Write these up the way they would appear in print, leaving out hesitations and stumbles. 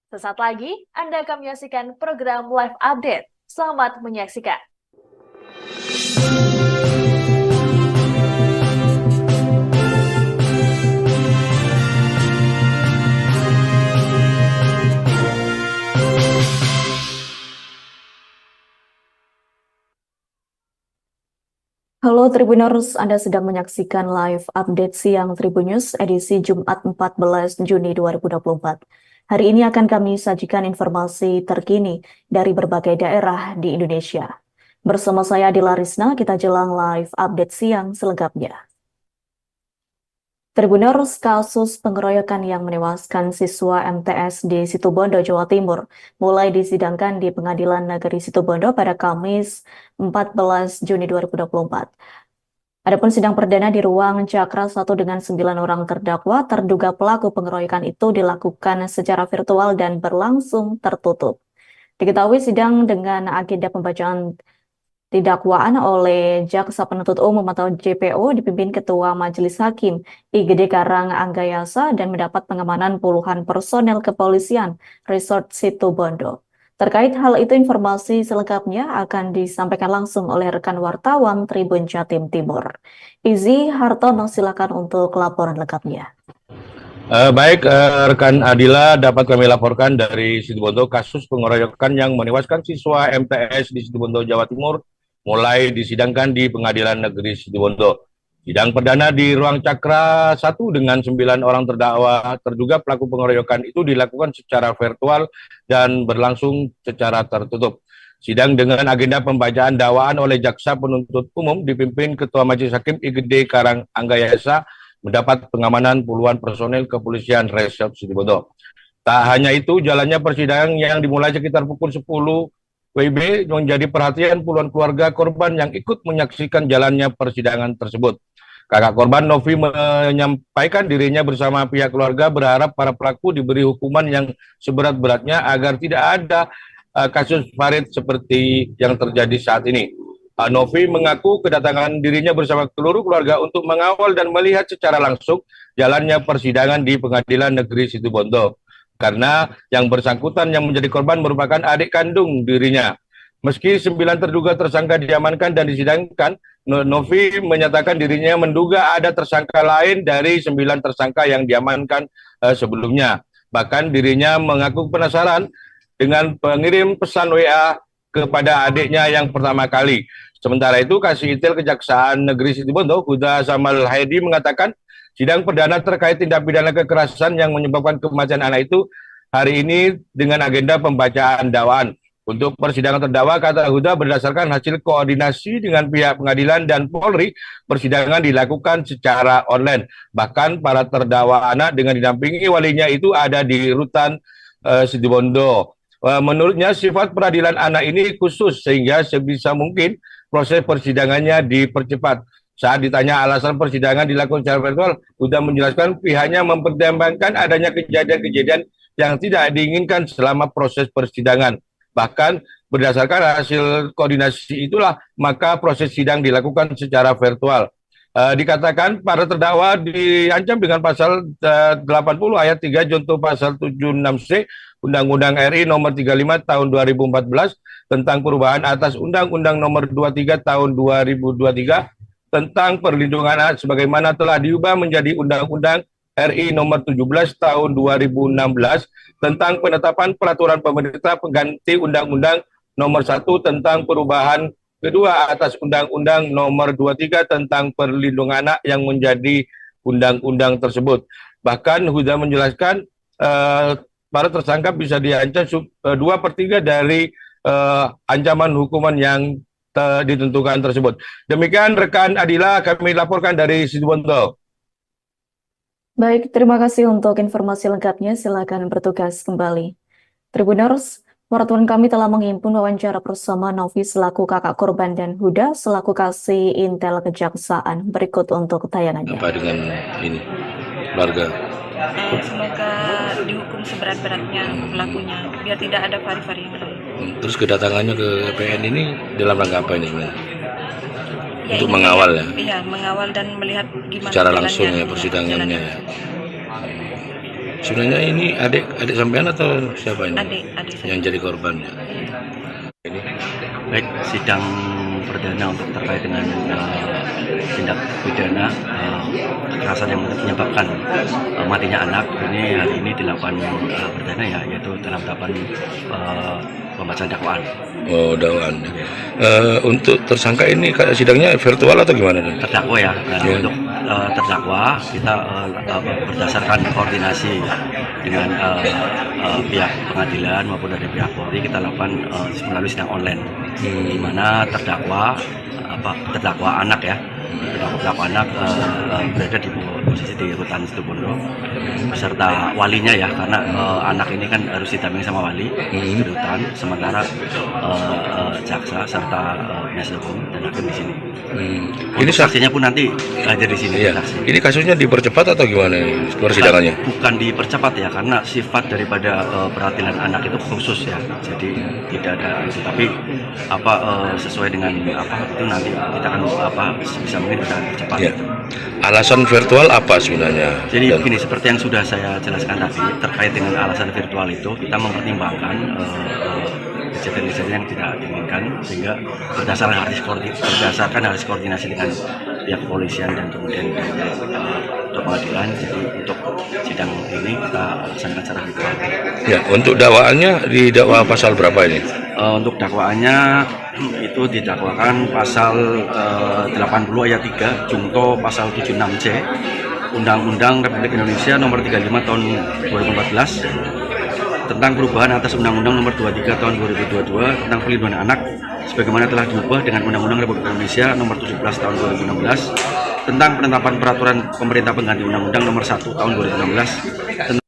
Sesaat lagi, Anda akan menyaksikan program Live Update. Selamat menyaksikan. Halo Tribuners, Anda sedang menyaksikan live update siang Tribunnews edisi Jumat 14 Juni 2024. Hari ini akan kami sajikan informasi terkini dari berbagai daerah di Indonesia. Bersama saya Adila Risna, kita jelang live update siang selengkapnya. Tribuners, kasus pengeroyokan yang menewaskan siswa MTS di Situbondo, Jawa Timur, mulai disidangkan di Pengadilan Negeri Situbondo pada Kamis 14 Juni 2024. Adapun sidang perdana di ruang Cakra 1 dengan 9 orang terdakwa, terduga pelaku pengeroyokan itu dilakukan secara virtual dan berlangsung tertutup. Diketahui sidang dengan agenda pembacaan didakwaan oleh Jaksa Penuntut Umum atau JPO dipimpin Ketua Majelis Hakim IGD Karang Anggayasa dan mendapat pengamanan puluhan personel kepolisian Resort Situbondo. Terkait hal itu, informasi selengkapnya akan disampaikan langsung oleh rekan wartawan Tribun Jatim Timur. Izzy Hartono, silakan untuk laporan lengkapnya. Baik, rekan Adila, dapat kami laporkan dari Situbondo kasus pengeroyokan yang menewaskan siswa MTS di Situbondo, Jawa Timur mulai disidangkan di Pengadilan Negeri Situbondo. Sidang perdana di ruang Cakra 1 dengan 9 orang terdakwa terduga pelaku pengeroyokan itu dilakukan secara virtual dan berlangsung secara tertutup. Sidang dengan agenda pembacaan dakwaan oleh Jaksa Penuntut Umum dipimpin Ketua Majelis Hakim IGD Karang Anggayasa mendapat pengamanan puluhan personel kepolisian Resort Situbondo. Tak hanya itu, jalannya persidangan yang dimulai sekitar pukul 10 WIB menjadi perhatian puluhan keluarga korban yang ikut menyaksikan jalannya persidangan tersebut. Kakak korban Novi menyampaikan dirinya bersama pihak keluarga berharap para pelaku diberi hukuman yang seberat-beratnya agar tidak ada kasus Farid seperti yang terjadi saat ini. Novi mengaku kedatangan dirinya bersama seluruh keluarga untuk mengawal dan melihat secara langsung jalannya persidangan di Pengadilan Negeri Situbondo. Karena yang bersangkutan yang menjadi korban merupakan adik kandung dirinya. Meski 9 terduga tersangka diamankan dan disidangkan, Novi menyatakan dirinya menduga ada tersangka lain dari 9 tersangka yang diamankan sebelumnya. Bahkan dirinya mengaku penasaran dengan pengirim pesan WA kepada adiknya yang pertama kali. Sementara itu, Kasih Kejaksaan Negeri Situbondo, Huda Zamal Haidi mengatakan sidang perdana terkait tindak pidana kekerasan yang menyebabkan kematian anak itu hari ini dengan agenda pembacaan dakwaan. Untuk persidangan terdakwa, kata Huda, berdasarkan hasil koordinasi dengan pihak pengadilan dan Polri, persidangan dilakukan secara online. Bahkan para terdakwa anak dengan didampingi walinya itu ada di rutan Situbondo. Menurutnya sifat peradilan anak ini khusus sehingga sebisa mungkin proses persidangannya dipercepat. Saat ditanya alasan persidangan dilakukan secara virtual, Huda menjelaskan pihaknya mempertimbangkan adanya kejadian-kejadian yang tidak diinginkan selama proses persidangan. Bahkan berdasarkan hasil koordinasi itulah maka proses sidang dilakukan secara virtual. Dikatakan para terdakwa diancam dengan pasal 80 ayat 3 junto pasal 76C Undang-Undang RI nomor 35 tahun 2014 tentang perubahan atas Undang-Undang nomor 23 tahun 2023 tentang perlindungan anak sebagaimana telah diubah menjadi Undang-Undang RI nomor 17 tahun 2016 tentang penetapan peraturan pemerintah pengganti Undang-Undang nomor 1 tentang perubahan kedua atas Undang-Undang nomor 23 tentang perlindungan anak yang menjadi undang-undang tersebut. Bahkan Huda menjelaskan para tersangka bisa diancam 2/3 dari ancaman hukuman yang ditentukan tersebut. Demikian rekan Adila, kami laporkan dari Situbondo. Baik, terima kasih untuk informasi lengkapnya. Silakan bertugas kembali. Tribuners, wartawan kami telah menghimpun wawancara bersama Novi selaku kakak korban dan Huda selaku kasih intel kejaksaan. Berikut untuk tayangannya. Apa dengan ini keluarga? Semoga dihukum seberat-beratnya pelakunya, biar tidak ada vari-vari yang lain. Terus kedatangannya ke PN ini dalam rangka apa ini sebenarnya? Ya, untuk mengawal ya? Iya, mengawal dan melihat gimana secara langsung ya persidangannya. Sebenarnya ini adik sampean atau siapa ini Adik saya. yang jadi korbannya? Ini Baik, sidang perdana untuk terkait dengan tindak pidana kekerasan yang menyebabkan matinya anak ini hari ini dilakukan perdana ya, yaitu dalam tahapan pembacaan dakwaan. oh dakwaan. Untuk tersangka ini sidangnya virtual atau gimana? Terdakwa ya, dan Ya. untuk terdakwa kita berdasarkan koordinasi dengan pihak pengadilan maupun dari pihak Polri, kita lakukan melalui sidang online, di mana terdakwa anak ya, terdakwa anak berada di posisi di rutan Situbondo beserta walinya ya, karena anak ini kan harus didampingi sama wali di rutan, sementara jaksa serta penasihat hukum dan hakim di sini. Ini Saksinya pun nanti hadir di sini. Iya. Saksi. Ini kasusnya dipercepat atau gimana persidangannya? Bukan dipercepat ya, karena sifat daripada peradilan anak itu khusus ya, jadi tidak ada itu. Tapi sesuai dengan itu nanti kita akan bisa mungkin kita percepat. Ya. Alasan virtual apa sebenarnya? Jadi begini, seperti yang sudah saya jelaskan tadi, terkait dengan alasan virtual itu kita mempertimbangkan kejadian-kejadian yang tidak diinginkan, sehingga berdasarkan harus koordinasi dengan pihak kepolisian dan kemudian untuk pengadilan. Jadi untuk sidang ini kita laksanakan secara virtual. Ya, untuk dakwaannya didakwa pasal berapa ini? Untuk dakwaannya itu didakwakan pasal 80 ayat 3 Jungto pasal 76C Undang-Undang Republik Indonesia nomor 35 tahun 2014 tentang perubahan atas Undang-Undang nomor 23 tahun 2022 tentang perlindungan anak, sebagaimana telah diubah dengan Undang-Undang Republik Indonesia nomor 17 tahun 2016 tentang penetapan peraturan pemerintah pengganti Undang-Undang nomor 1 tahun 2016.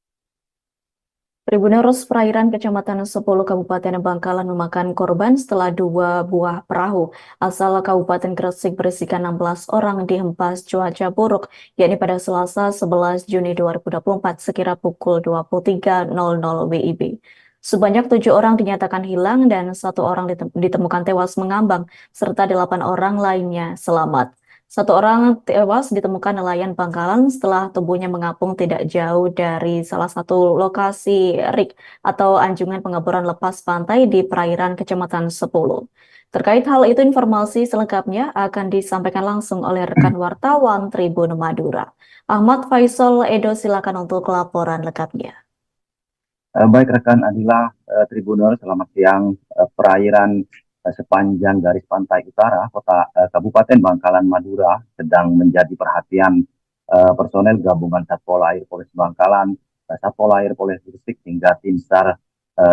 Tribuners perairan Kecamatan 10 Kabupaten Bangkalan memakan korban setelah 2 buah perahu asal Kabupaten Gresik berisikan 16 orang dihempas cuaca buruk, yakni pada Selasa 11 Juni 2024 sekira pukul 23.00 WIB. Sebanyak 7 orang dinyatakan hilang dan 1 orang ditemukan tewas mengambang, serta 8 orang lainnya selamat. 1 orang tewas ditemukan nelayan Bangkalan setelah tubuhnya mengapung tidak jauh dari salah satu lokasi rig atau anjungan pengeboran lepas pantai di perairan Kecamatan 10. Terkait hal itu, informasi selengkapnya akan disampaikan langsung oleh rekan wartawan Tribun Madura. Ahmad Faisal Edo, silakan untuk laporan lengkapnya. Baik rekan Adila, Tribuners, selamat siang. Perairan sepanjang garis pantai utara kota Kabupaten Bangkalan Madura sedang menjadi perhatian personel gabungan Satpol Air Polres Bangkalan, Satpol Air Polres Gresik hingga tim SAR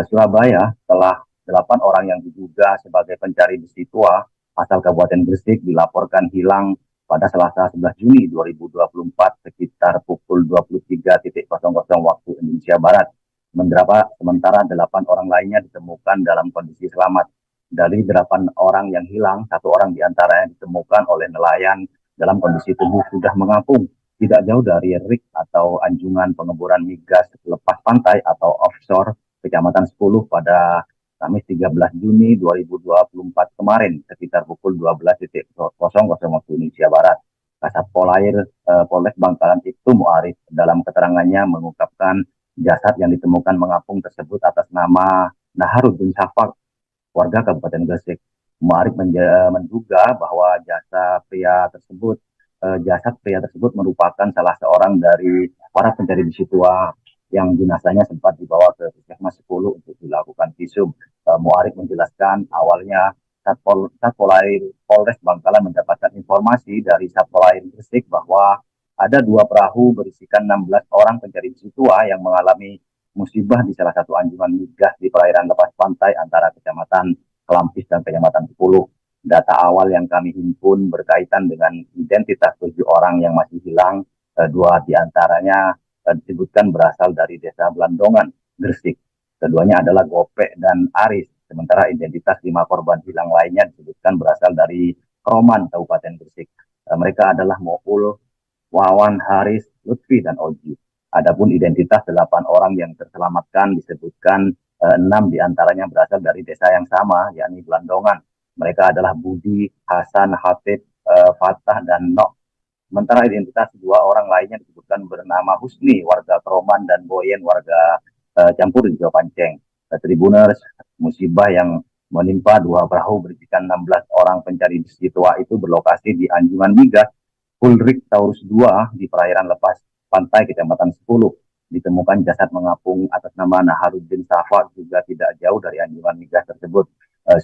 Surabaya setelah 8 orang yang diduga sebagai pencari besi tua asal Kabupaten Gresik dilaporkan hilang pada Selasa 11 Juni 2024 sekitar pukul 23.00 waktu Indonesia Barat. Sementara 8 orang lainnya ditemukan dalam kondisi selamat. Dari 8 orang yang hilang, 1 orang diantaranya ditemukan oleh nelayan dalam kondisi tubuh sudah mengapung tidak jauh dari rig atau anjungan pengeboran migas lepas pantai atau offshore Kecamatan 10 pada Kamis 13 Juni 2024 kemarin sekitar pukul 12.00 waktu Indonesia Barat. Kasatpol Air Polres Bangkalan Ibtu Muarif dalam keterangannya mengungkapkan jasad yang ditemukan mengapung tersebut atas nama Naharuddin Syafaq, warga Kabupaten Gresik. Muarif menduga bahwa jasad pria tersebut merupakan salah seorang dari para pencari besi tua yang jenazahnya sempat dibawa ke Puskesmas 10 untuk dilakukan visum. Muarif menjelaskan awalnya Satpol Air Polres Bangkalan mendapatkan informasi dari Satpol Air Gresik bahwa ada 2 perahu berisikan 16 orang pencari besi tua yang mengalami musibah di salah satu anjungan migas di perairan lepas pantai antara Kecamatan Kelampis dan Kecamatan 10. Data awal yang kami himpun berkaitan dengan identitas 7 orang yang masih hilang. 2 diantaranya disebutkan berasal dari Desa Blandongan, Gresik. Keduanya adalah Gopek dan Aris. Sementara identitas 5 korban hilang lainnya disebutkan berasal dari Kroman, Kabupaten Gresik. Mereka adalah Moul, Wawan, Haris, Lutfi, dan Oji. Adapun identitas 8 orang yang terselamatkan disebutkan 6 diantaranya berasal dari desa yang sama, yakni Blandongan. Mereka adalah Budi, Hasan, Hafid, Fatah, dan Nok. Sementara identitas dua orang lainnya disebutkan bernama Husni, warga Kroman, dan Boyen, warga Campur di Jawa Panceng. Tribuners, musibah yang menimpa dua perahu berisikan 16 orang pencari sitwa itu berlokasi di Anjungan Migas, Ulrik Taurus 2 di perairan lepas pantai Kecamatan 10. Ditemukan jasad mengapung atas nama Naharuddin Safa juga tidak jauh dari Anjungan Migas tersebut.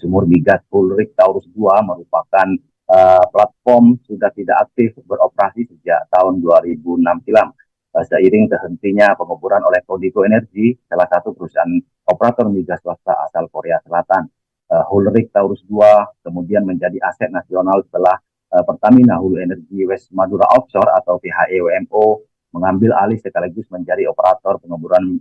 Sumur migas Ulrik Taurus 2 merupakan platform sudah tidak aktif beroperasi sejak tahun 2006 silam. Seiring terhentinya penguburan oleh Kodigo Energi, salah satu perusahaan operator migas swasta asal Korea Selatan. Ulrik Taurus 2 kemudian menjadi aset nasional setelah Pertamina Hulu Energi West Madura Offshore atau PHEWMO mengambil alih sekaligus menjadi operator penguburan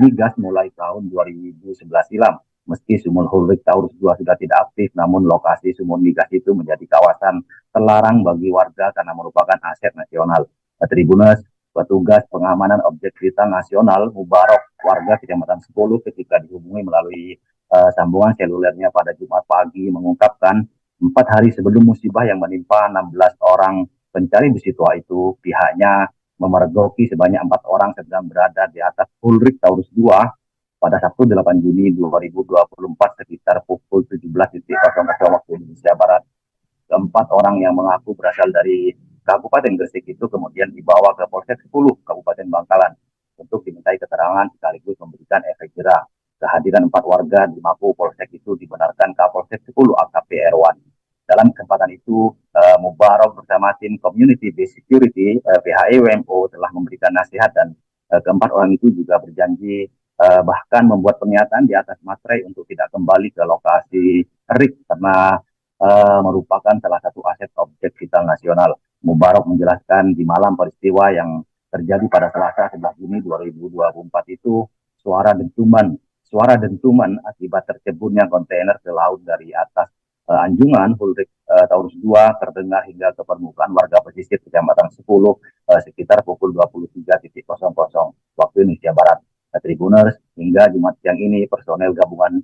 migas mulai tahun 2011 silam. Meski sumur Ulrik Taurus 2 sudah tidak aktif, namun lokasi sumur migas itu menjadi kawasan terlarang bagi warga karena merupakan aset nasional. Tribuners, petugas pengamanan objek vital nasional Mubarok, warga Kecamatan 10, ketika dihubungi melalui sambungan selulernya pada Jumat pagi mengungkapkan 4 hari sebelum musibah yang menimpa 16 orang pencari besi tua itu, pihaknya memergoki sebanyak 4 orang sedang berada di atas Ulrik Taurus 2 pada Sabtu 8 Juni 2024 sekitar pukul 17.00 waktu Indonesia Barat. Keempat orang yang mengaku berasal dari Kabupaten Gresik itu kemudian dibawa ke Polsek 10 Kabupaten Bangkalan untuk dimintai keterangan sekaligus memberikan efek jerah. Kehadiran 4 warga di Mako Polsek itu dibenarkan Kapolsek 10 AKP Erwan. Dalam kesempatan itu, Mubarok bersama tim Community Based Security PHEWMO telah memberikan nasihat dan keempat orang itu juga berjanji bahkan membuat pernyataan di atas materai untuk tidak kembali ke lokasi RIK karena merupakan salah satu aset objek vital nasional. Mubarok menjelaskan di malam peristiwa yang terjadi pada Selasa 11 Juni 2024 itu suara dentuman akibat terceburnya kontainer ke laut dari atas Anjungan Ulrik Taurus 2 terdengar hingga ke permukaan warga pesisir Kecamatan 10 sekitar pukul 23.00 waktu Indonesia Barat. Tribuners, hingga Jumat siang ini personel gabungan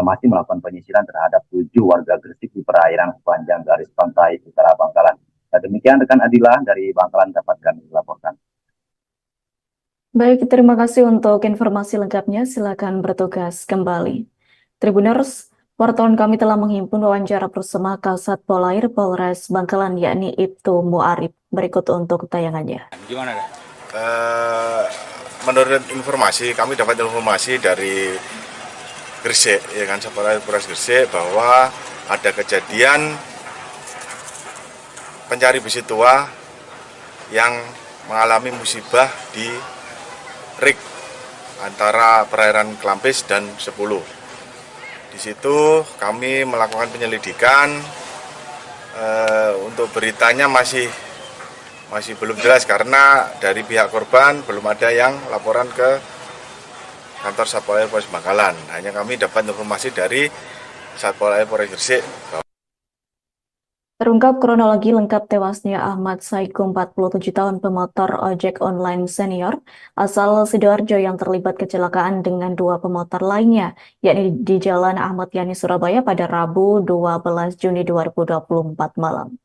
masih melakukan penyisiran terhadap 7 warga Gresik di perairan sepanjang garis pantai utara Bangkalan. Demikian rekan Adila dari Bangkalan dapat kami laporkan. Baik, terima kasih untuk informasi lengkapnya. Silakan bertugas kembali. Tribuners, wartawan kami telah menghimpun wawancara bersama Kasat Polair Polres Bangkalan, yakni Ibtu Muarif. Berikut untuk tayangannya. Gimana? Menurut informasi, kami dapat informasi dari Gresik, ya kan, Sapolres Polres Gresik, bahwa ada kejadian pencari besi tua yang mengalami musibah di RIK antara perairan Kelampis dan 10. Di situ kami melakukan penyelidikan. Untuk beritanya masih belum jelas karena dari pihak korban belum ada yang laporan ke kantor Satpol Polres Bangkalan. Hanya kami dapat informasi dari Satpol Polres Gresik. Terungkap kronologi lengkap tewasnya Ahmad Saiku, 47 tahun, pemotor ojek online senior asal Sidoarjo yang terlibat kecelakaan dengan 2 pemotor lainnya, yakni di Jalan Ahmad Yani, Surabaya pada Rabu 12 Juni 2024 malam.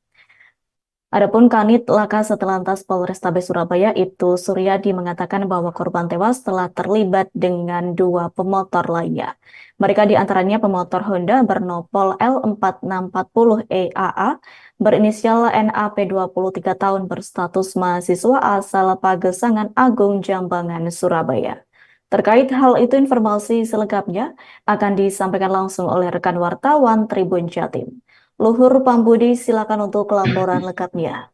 Adapun Kanit Laka Satlantas Polrestabes Surabaya, Ibtu Suryadi, mengatakan bahwa korban tewas telah terlibat dengan 2 pemotor lainnya. Mereka diantaranya pemotor Honda bernopol L4640 EAA berinisial NAP 23 tahun berstatus mahasiswa asal Pagesangan Agung, Jambangan, Surabaya. Terkait hal itu, informasi selengkapnya akan disampaikan langsung oleh rekan wartawan Tribun Jatim. Luhur Pambudi, silakan untuk laporan lengkapnya.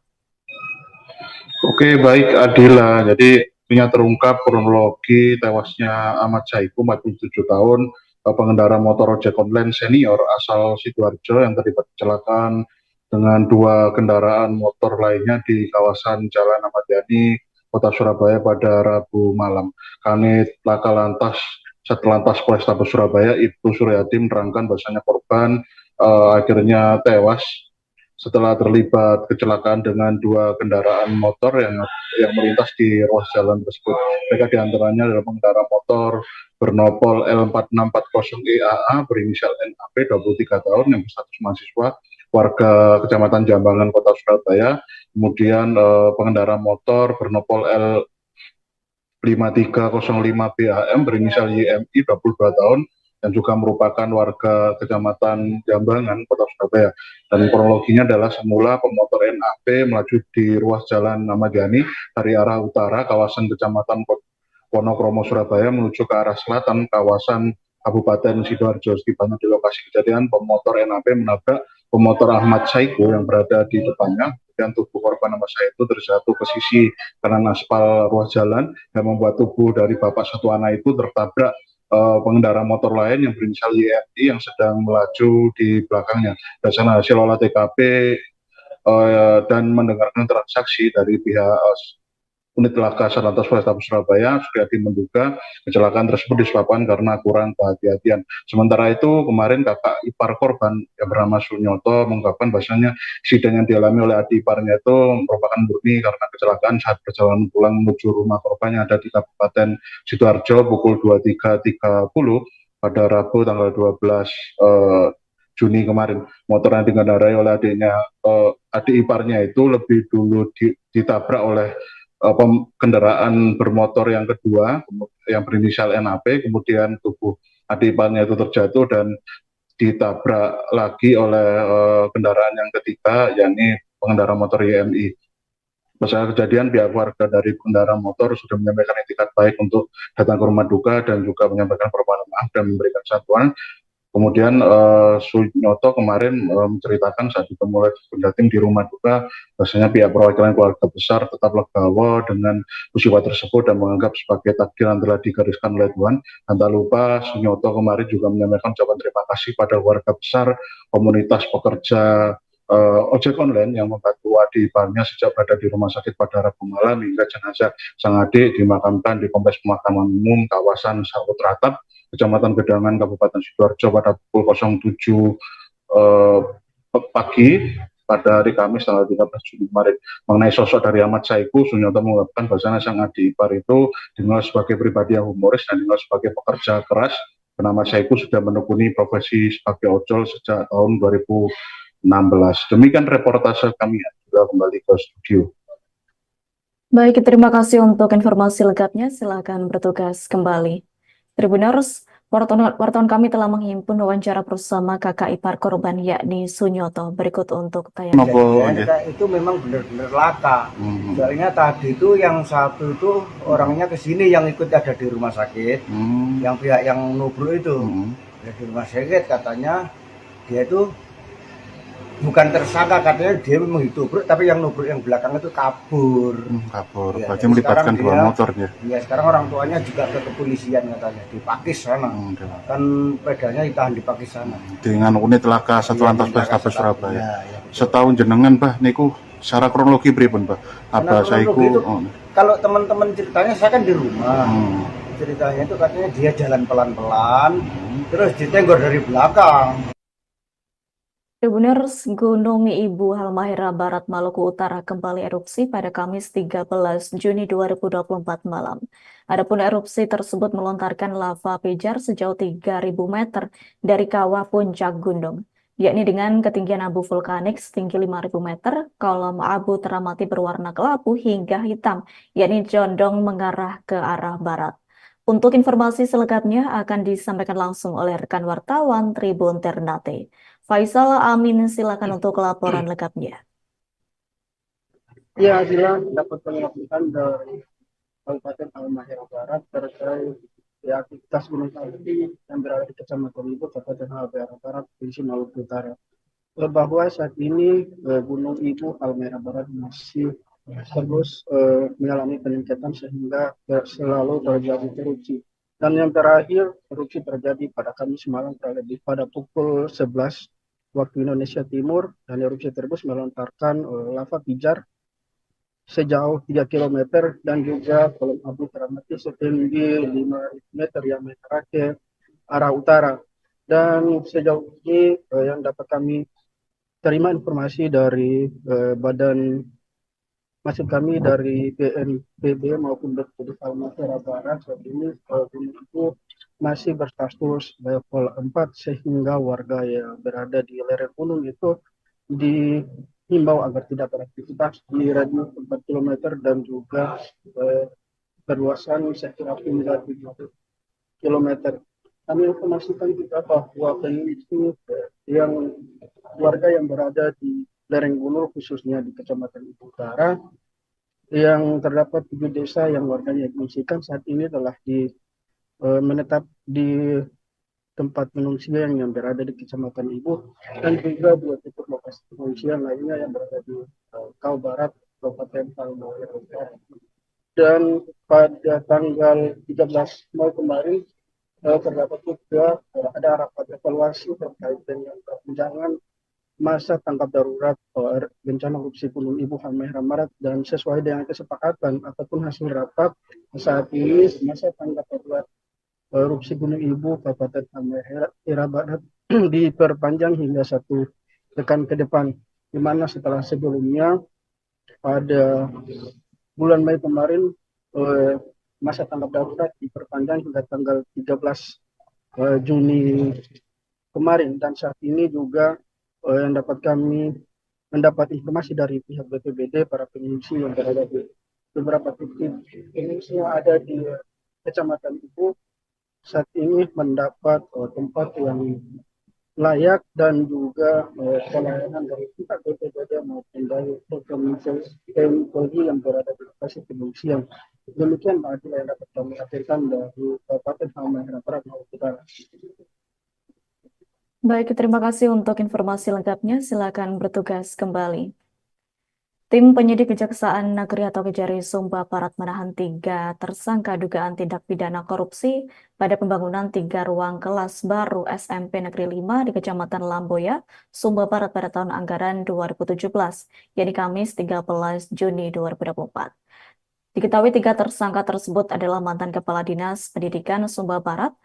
Oke, baik Adila. Jadi punya terungkap kronologi tewasnya Ahmad Saiku, 47 tahun, pengendara motor ojek online senior asal Sidoarjo yang terlibat kecelakaan dengan 2 kendaraan motor lainnya di kawasan Jalan Ahmad Yani, Kota Surabaya pada Rabu malam. Kanit Laka Lantas Satlantas Polrestabes Surabaya, Ibtu Suryadi, menerangkan bahwasanya korban akhirnya tewas setelah terlibat kecelakaan dengan 2 kendaraan motor yang melintas di ruas jalan tersebut. Mereka diantaranya adalah pengendara motor bernopol L4640 EAA berinisial NAP 23 tahun yang berstatus mahasiswa warga Kecamatan Jambangan Kota Surabaya, kemudian pengendara motor bernopol L5305 BHM berinisial YMI 22 tahun dan juga merupakan warga Kecamatan Jambangan Kota Surabaya. Dan kronologinya adalah semula pemotor NAP melaju di ruas jalan Ahmad Yani dari arah utara kawasan Kecamatan Wonokromo Surabaya menuju ke arah selatan kawasan Kabupaten Sidoarjo. Setibanya di lokasi kejadian, pemotor NAP menabrak pemotor Ahmad Saiku yang berada di depannya, dan tubuh korban Ahmad Saiku terjatuh ke sisi kanan aspal ruas jalan yang membuat tubuh dari bapak satu anak itu tertabrak pengendara motor lain yang berinisial YFI yang sedang melaju di belakangnya. Berdasarkan hasil olah TKP dan mendengarkan transaksi dari pihak unit laka Satlantas Polrestabes Surabaya, Sukiyadi menduga kecelakaan tersebut disebabkan karena kurang kehati-hatian. Sementara itu, kemarin kakak ipar korban yang bernama Sunyoto mengungkapkan bahwasanya insiden yang dialami oleh adik iparnya itu merupakan murni karena kecelakaan saat perjalanan pulang menuju rumah korban yang ada di Kabupaten Sidoarjo pukul 23.30 pada Rabu tanggal 12 Juni kemarin. Motor yang dikendarai oleh adik iparnya itu lebih dulu ditabrak oleh kendaraan bermotor yang kedua yang berinisial NAP, kemudian tubuh adik iparnya itu terjatuh dan ditabrak lagi oleh kendaraan yang ketiga, yakni pengendara motor YMI. Pasca kejadian, pihak warga dari pengendara motor sudah menyampaikan itikat baik untuk datang ke rumah duka dan juga menyampaikan permohonan maaf dan memberikan santunan. Kemudian Sunyoto kemarin menceritakan saat ditemu oleh Pendatim di rumah duka, bahwasanya pihak perwakilan keluarga besar tetap legowo dengan musibah tersebut dan menganggap sebagai takdir yang telah digariskan oleh Tuhan. Dan tak lupa Sunyoto kemarin juga menyampaikan ucapan terima kasih pada warga besar komunitas pekerja ojek online yang membantu adik iparnya sejak berada di rumah sakit pada Rabu malam hingga jenazah sang adik dimakamkan di Kompleks Pemakaman Umum kawasan Sawut Ratap, Kecamatan Gedangan, Kabupaten Sidoarjo pada pukul 07 pagi pada hari Kamis tanggal 13 Juni kemarin. Mengenai sosok dari Ahmad Saiku, Sunyoto mengungkapkan bahwasanya sang adik ipar itu dikenal sebagai pribadi yang humoris dan dikenal sebagai pekerja keras. Ahmad Saiku sudah menekuni profesi sebagai ojol sejak tahun 2016. Demikian reportase kami, juga kembali ke studio. Baik, terima kasih untuk informasi lengkapnya. Silakan bertugas kembali. Tribuners, wartawan kami telah menghimpun wawancara bersama kakak ipar korban yakni Sunyoto. Berikut untuk tayangan. Itu memang benar-benar laka. Soalnya tadi itu yang satu itu orangnya ke sini yang ikut ada di rumah sakit. Yang pihak yang nubruk itu di rumah sakit katanya dia itu bukan tersangka, katanya dia memang ditubruk, tapi yang nubruk yang belakang itu kabur. Ya, berarti melibatkan dua motor ya? Ya, sekarang orang tuanya juga ke kepolisian katanya, di Pakis sana. Kan pedanya ditahan di Pakis sana. Dengan unit laka Satlantas Polrestabes Surabaya. Setahun jenengan, Bah, niku secara kronologi pripun, Bah? Apa Saiku? Kalau teman-teman ceritanya, saya kan di rumah. Ceritanya itu katanya dia jalan pelan-pelan, terus ditenggor dari belakang. Tribuners, Gunung Ibu Halmahera Barat Maluku Utara kembali erupsi pada Kamis 13 Juni 2024 malam. Adapun erupsi tersebut melontarkan lava pijar sejauh 3.000 meter dari kawah puncak gunung, yakni dengan ketinggian abu vulkanik setinggi 5.000 meter, kolom abu teramati berwarna kelabu hingga hitam, yakni condong mengarah ke arah barat. Untuk informasi selengkapnya akan disampaikan langsung oleh rekan wartawan Tribun Ternate. Faisal Amin, silakan untuk laporan lengkapnya. Ya, Adila dapat melaporkan dari Kabupaten Halmahera Barat terkait aktivitas gunung api yang berada di Kecamatan Ibu, Kabupaten Halmahera Barat, Provinsi Maluku Utara. Bahwa saat ini Gunung Ibu Halmahera Barat masih terus mengalami peningkatan sehingga selalu terjadi erupsi. Dan yang terakhir, erupsi terjadi pada Kamis malam pada pukul 11 waktu Indonesia Timur, dan erupsi tersebut melontarkan lava pijar sejauh 3 km dan juga kolom abu teramati setinggi 5 meter yang mengarah ke arah utara. Dan sejauh ini yang dapat kami terima informasi dari maksud kami dari BNPB maupun BPD Halmahera Barat, saat ini gunung itu masih berstatus level 4 sehingga warga yang berada di lereng gunung itu dihimbau agar tidak beraktivitas di radius 4 km dan juga berluasan sekitar hingga 7 km. Kami informasikan juga bahwa pengungsi yang warga yang berada di lereng gunung khususnya di Kecamatan Ibu Utara yang terdapat 7 desa yang warganya diungsikan saat ini telah menetap di tempat pengungsian yang berada di Kecamatan Ibu dan juga 2 titik lokasi pengungsian lainnya yang berada di Kau Barat, Kabupaten Palmaera Utara. Dan pada tanggal 13 Mei kemarin terdapat juga ada rapat evaluasi terkait dengan perpanjangan masa tanggap darurat bencana erupsi Gunung Ibu Halmahera Marat, dan sesuai dengan kesepakatan ataupun hasil rapat saat ini masa tanggap darurat erupsi Gunung Ibu Kabupaten Halmahera Barat diperpanjang hingga 1 pekan ke depan, di mana setelah sebelumnya pada bulan Mei kemarin masa tanggap darurat diperpanjang hingga tanggal 13 Juni kemarin, dan saat ini juga yang dapat kami mendapat informasi dari pihak BPBD, para pengungsi yang berada di beberapa titik pengungsi yang ada di Kecamatan Ibu saat ini mendapat tempat yang layak dan juga pelayanan dari pihak BPBD maupun dari TNI yang berada di lokasi pengungsian. Demikian Pak Adil yang dapat kami hadirkan dari Kabupaten Halmahera Barat, Maluku Utara. Baik, terima kasih untuk informasi lengkapnya. Silakan bertugas kembali. Tim penyidik Kejaksaan Negeri atau Kejari Sumba Barat menahan 3 tersangka dugaan tindak pidana korupsi pada pembangunan 3 ruang kelas baru SMP Negeri 5 di Kecamatan Lamboya, Sumba Barat pada tahun anggaran 2017, yakni Kamis 13 Juni 2024. Diketahui 3 tersangka tersebut adalah mantan Kepala Dinas Pendidikan Sumba Barat,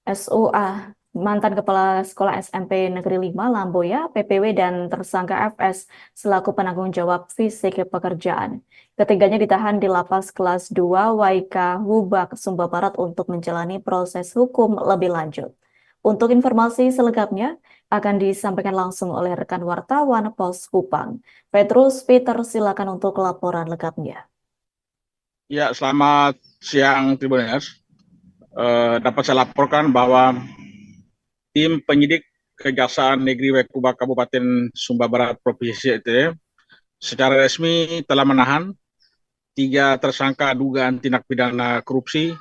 SUA, mantan Kepala Sekolah SMP Negeri 5 Lamboya, PPW, dan tersangka FS selaku penanggung jawab fisik pekerjaan. Ketiganya ditahan di Lapas Kelas 2 Waika Hubak, Sumba Barat untuk menjalani proses hukum lebih lanjut. Untuk informasi selengkapnya akan disampaikan langsung oleh rekan wartawan Pos Kupang. Petrus Peter, silakan untuk laporan lengkapnya. Ya, selamat siang Tribuners. Dapat saya laporkan bahwa tim penyidik Kejaksaan Negeri Wekuba Kabupaten Sumba Barat Provinsi NTT secara resmi telah menahan 3 tersangka dugaan tindak pidana korupsi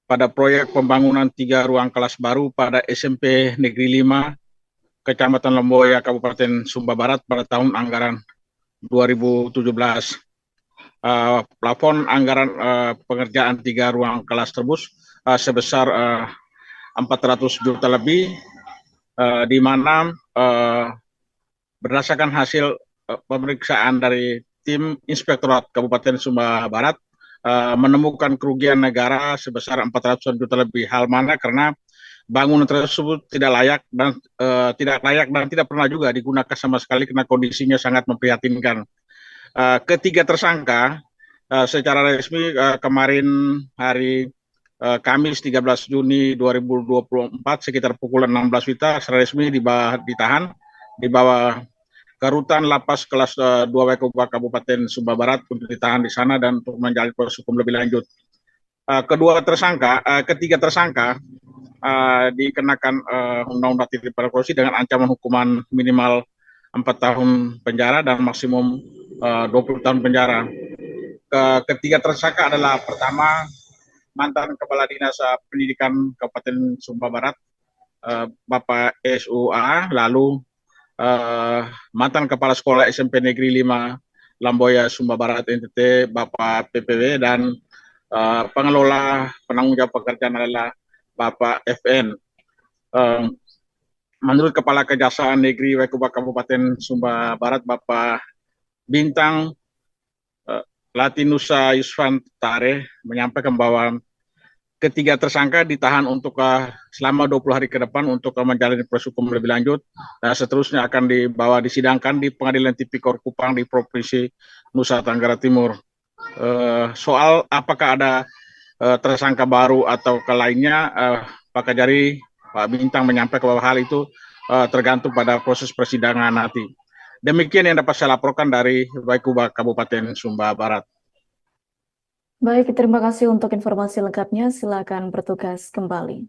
pada proyek pembangunan 3 ruang kelas baru pada SMP Negeri 5 Kecamatan Lamboya Kabupaten Sumba Barat pada tahun anggaran 2017. Plafon anggaran pengerjaan 3 ruang kelas tersebut sebesar 400 juta lebih, di mana berdasarkan hasil pemeriksaan dari tim Inspektorat Kabupaten Sumba Barat menemukan kerugian negara sebesar 400 juta lebih, hal mana karena bangunan tersebut tidak layak dan tidak pernah juga digunakan sama sekali karena kondisinya sangat memprihatinkan. Ketiga tersangka secara resmi kemarin hari Kamis 13 Juni 2024 sekitar pukul 16 WITA secara resmi ditahan di bawah ke rutan Lapas Kelas 2 Wekuba Kabupaten Sumba Barat untuk ditahan di sana dan untuk menjalani proses hukum lebih lanjut. Ketiga tersangka dikenakan Undang-Undang Tindak Pidana Korupsi dengan ancaman hukuman minimal 4 tahun penjara dan maksimum 20 tahun penjara. Ketiga tersangka adalah pertama mantan Kepala Dinas Pendidikan Kabupaten Sumba Barat, Bapak SUA, lalu mantan Kepala Sekolah SMP Negeri 5 Lamboya Sumba Barat NTT, Bapak PPW, dan pengelola penanggung jawab pekerjaan adalah Bapak FN. Menurut Kepala Kejaksaan Negeri Wekuba Kabupaten Sumba Barat, Bapak Bintang Latinusa Yusvan Tare menyampaikan bahwa ketiga tersangka ditahan untuk selama 20 hari ke depan untuk menjalani proses hukum lebih lanjut, dan seterusnya akan disidangkan di Pengadilan Tipikor Kupang di Provinsi Nusa Tenggara Timur. Soal apakah ada tersangka baru atau lainnya, Pak Kejari, Pak Bintang menyampaikan bahwa hal itu tergantung pada proses persidangan nanti. Demikian yang dapat saya laporkan dari Waikuba Kabupaten Sumba Barat. Baik, terima kasih untuk informasi lengkapnya. Silakan bertugas kembali.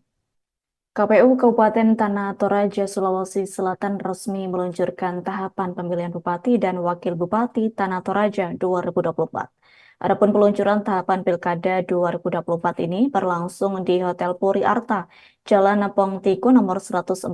KPU Kabupaten Tanah Toraja, Sulawesi Selatan resmi meluncurkan tahapan pemilihan Bupati dan Wakil Bupati Tanah Toraja 2024. Adapun peluncuran tahapan Pilkada 2024 ini berlangsung di Hotel Puri Arta, Jalan Nepong Tiku nomor 114,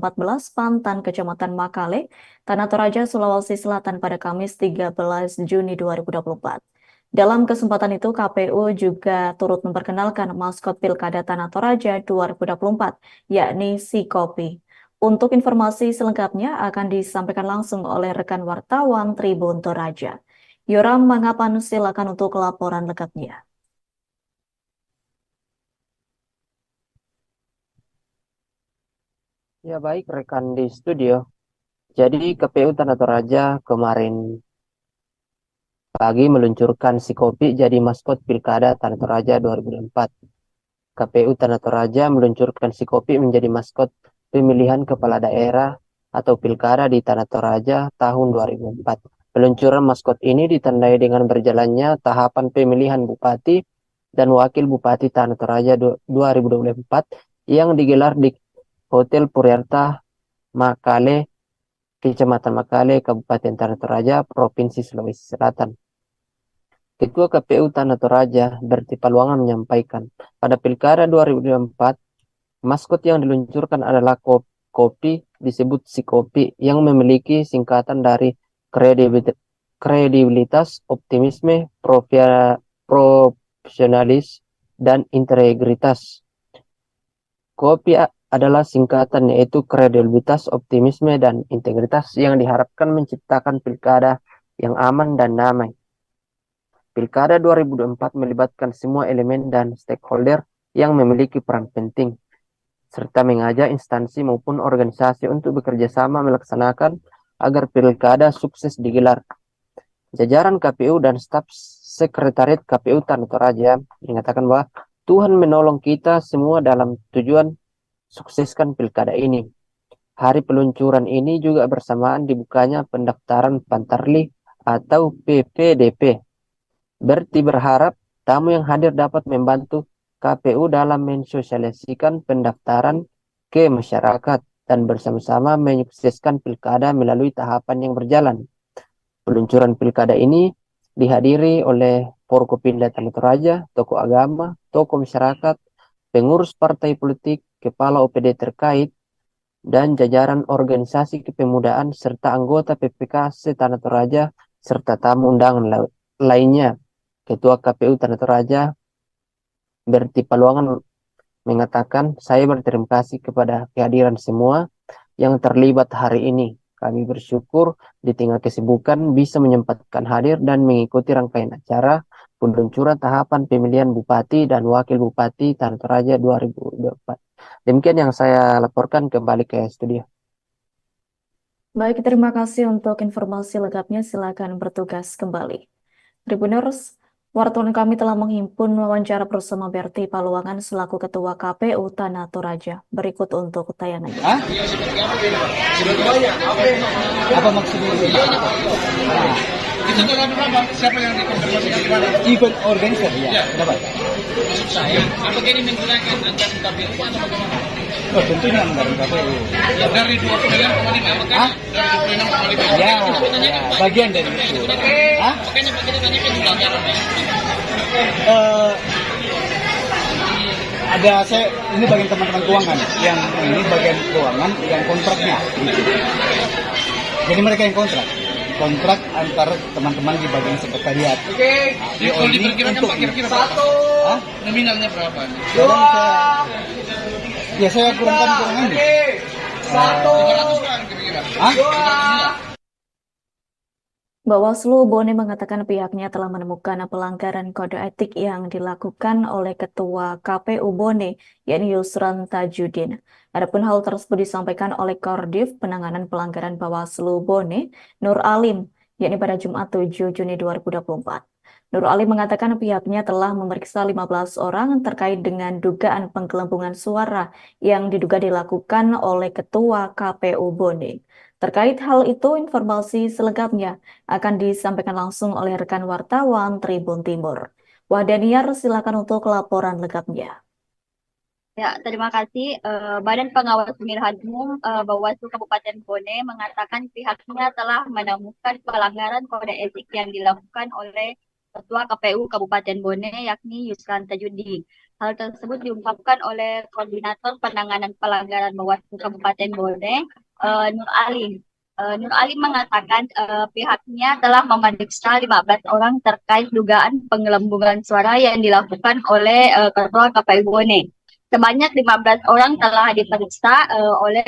Pantan, Kecamatan Makale, Tanah Toraja, Sulawesi Selatan pada Kamis 13 Juni 2024. Dalam kesempatan itu, KPU juga turut memperkenalkan maskot Pilkada Tanah Toraja 2024, yakni si Kopi. Untuk informasi selengkapnya akan disampaikan langsung oleh rekan wartawan Tribun Toraja. Yoram Mangapan, silakan untuk laporan lengkapnya. Ya baik rekan di studio. Jadi KPU Tanah Toraja kemarin pagi meluncurkan si Kopi jadi maskot Pilkada Tanah Toraja 2024. KPU Tanah Toraja meluncurkan si Kopi menjadi maskot pemilihan kepala daerah atau Pilkada di Tanah Toraja tahun 2024. Peluncuran maskot ini ditandai dengan berjalannya tahapan pemilihan Bupati dan Wakil Bupati Tanah Toraja 2024 yang digelar di Hotel Puriarta Makale, Kecamatan Makale, Kabupaten Tanah Toraja, Provinsi Sulawesi Selatan. Ketua KPU Tanah Toraja Berti Paluangan menyampaikan, pada Pilkada 2024, maskot yang diluncurkan adalah Kopi, disebut si Kopi, yang memiliki singkatan dari kredibilitas, optimisme, profesionalis, dan integritas. Kopi adalah singkatan yaitu kredibilitas, optimisme, dan integritas yang diharapkan menciptakan pilkada yang aman dan damai. Pilkada 2024 melibatkan semua elemen dan stakeholder yang memiliki peran penting, serta mengajak instansi maupun organisasi untuk bekerja sama melaksanakan agar pilkada sukses digelar. Jajaran KPU dan staf sekretariat KPU Tanah Toraja mengatakan bahwa Tuhan menolong kita semua dalam tujuan sukseskan pilkada ini. Hari peluncuran ini juga bersamaan dibukanya pendaftaran Pantarli atau PPDP. Berti berharap tamu yang hadir dapat membantu KPU dalam mensosialisasikan pendaftaran ke masyarakat dan bersama-sama menyukseskan pilkada melalui tahapan yang berjalan. Peluncuran pilkada ini dihadiri oleh Forkopimda Tanah Toraja, tokoh agama, tokoh masyarakat, pengurus partai politik, kepala OPD terkait, dan jajaran organisasi kepemudaan serta anggota PPKC Tanah Toraja serta tamu undangan lainnya. Ketua KPU Tanah Toraja Berti Paluangan mengatakan, saya berterima kasih kepada kehadiran semua yang terlibat hari ini. Kami bersyukur di tengah kesibukan bisa menyempatkan hadir dan mengikuti rangkaian acara peluncuran tahapan pemilihan Bupati dan Wakil Bupati Tanah Toraja 2024. Demikian yang saya laporkan, kembali ke studio. Baik, terima kasih untuk informasi lengkapnya. Silakan bertugas kembali. Tribuners, wartawan kami telah menghimpun wawancara bersama Berti Paluangan selaku Ketua KPU Tanah Toraja. Berikut untuk tayangannya. Apa maksudnya? Itu tanggal berapa? Siapa yang dikonfirmasikan di mana? Event organizer ya. Berapa? Maksud saya, apakah ini menggunakan anggaran KPU atau bagaimana? Oh, tentunya anggaran KPU. Ya, dari 26,5 apakah? Dari 26,5. Ya, bagian dari itu. Makanya Pak kita tanyakan juga anggaran ya. Ada ini bagian teman-teman keuangan yang ini bagian keuangan yang kontraknya. Jadi mereka yang kontrak antar teman-teman di bagian sekretariat. Oke. Kalau diperkirakan Pak kira-kira berapa? Nominalnya berapa? Ya saya kurang ini. 500 kan kira-kira. Bawaslu Bone mengatakan pihaknya telah menemukan pelanggaran kode etik yang dilakukan oleh Ketua KPU Bone, yakni Yusran Tajudin. Adapun hal tersebut disampaikan oleh Koordif Penanganan Pelanggaran Bawaslu Bone, Nur Alim, yakni pada Jumat 7 Juni 2024. Nur Ali mengatakan pihaknya telah memeriksa 15 orang terkait dengan dugaan penggelembungan suara yang diduga dilakukan oleh Ketua KPU Bone. Terkait hal itu, informasi selengkapnya akan disampaikan langsung oleh rekan wartawan Tribun Timur. Wahdaniar, silakan untuk laporan lengkapnya. Ya, terima kasih. Badan Pengawas Pemilihan Umum Bawaslu Kabupaten Bone mengatakan pihaknya telah menemukan pelanggaran kode etik yang dilakukan oleh Ketua KPU Kabupaten Bone, yakni Yusran Tajudin. Hal tersebut diungkapkan oleh Koordinator Penanganan Pelanggaran Bawaslu Kabupaten Bone, Nur Ali. Nur Ali mengatakan pihaknya telah memeriksa 15 orang terkait dugaan penggelembungan suara yang dilakukan oleh Ketua KPU Bone. Sebanyak 15 orang telah diperiksa oleh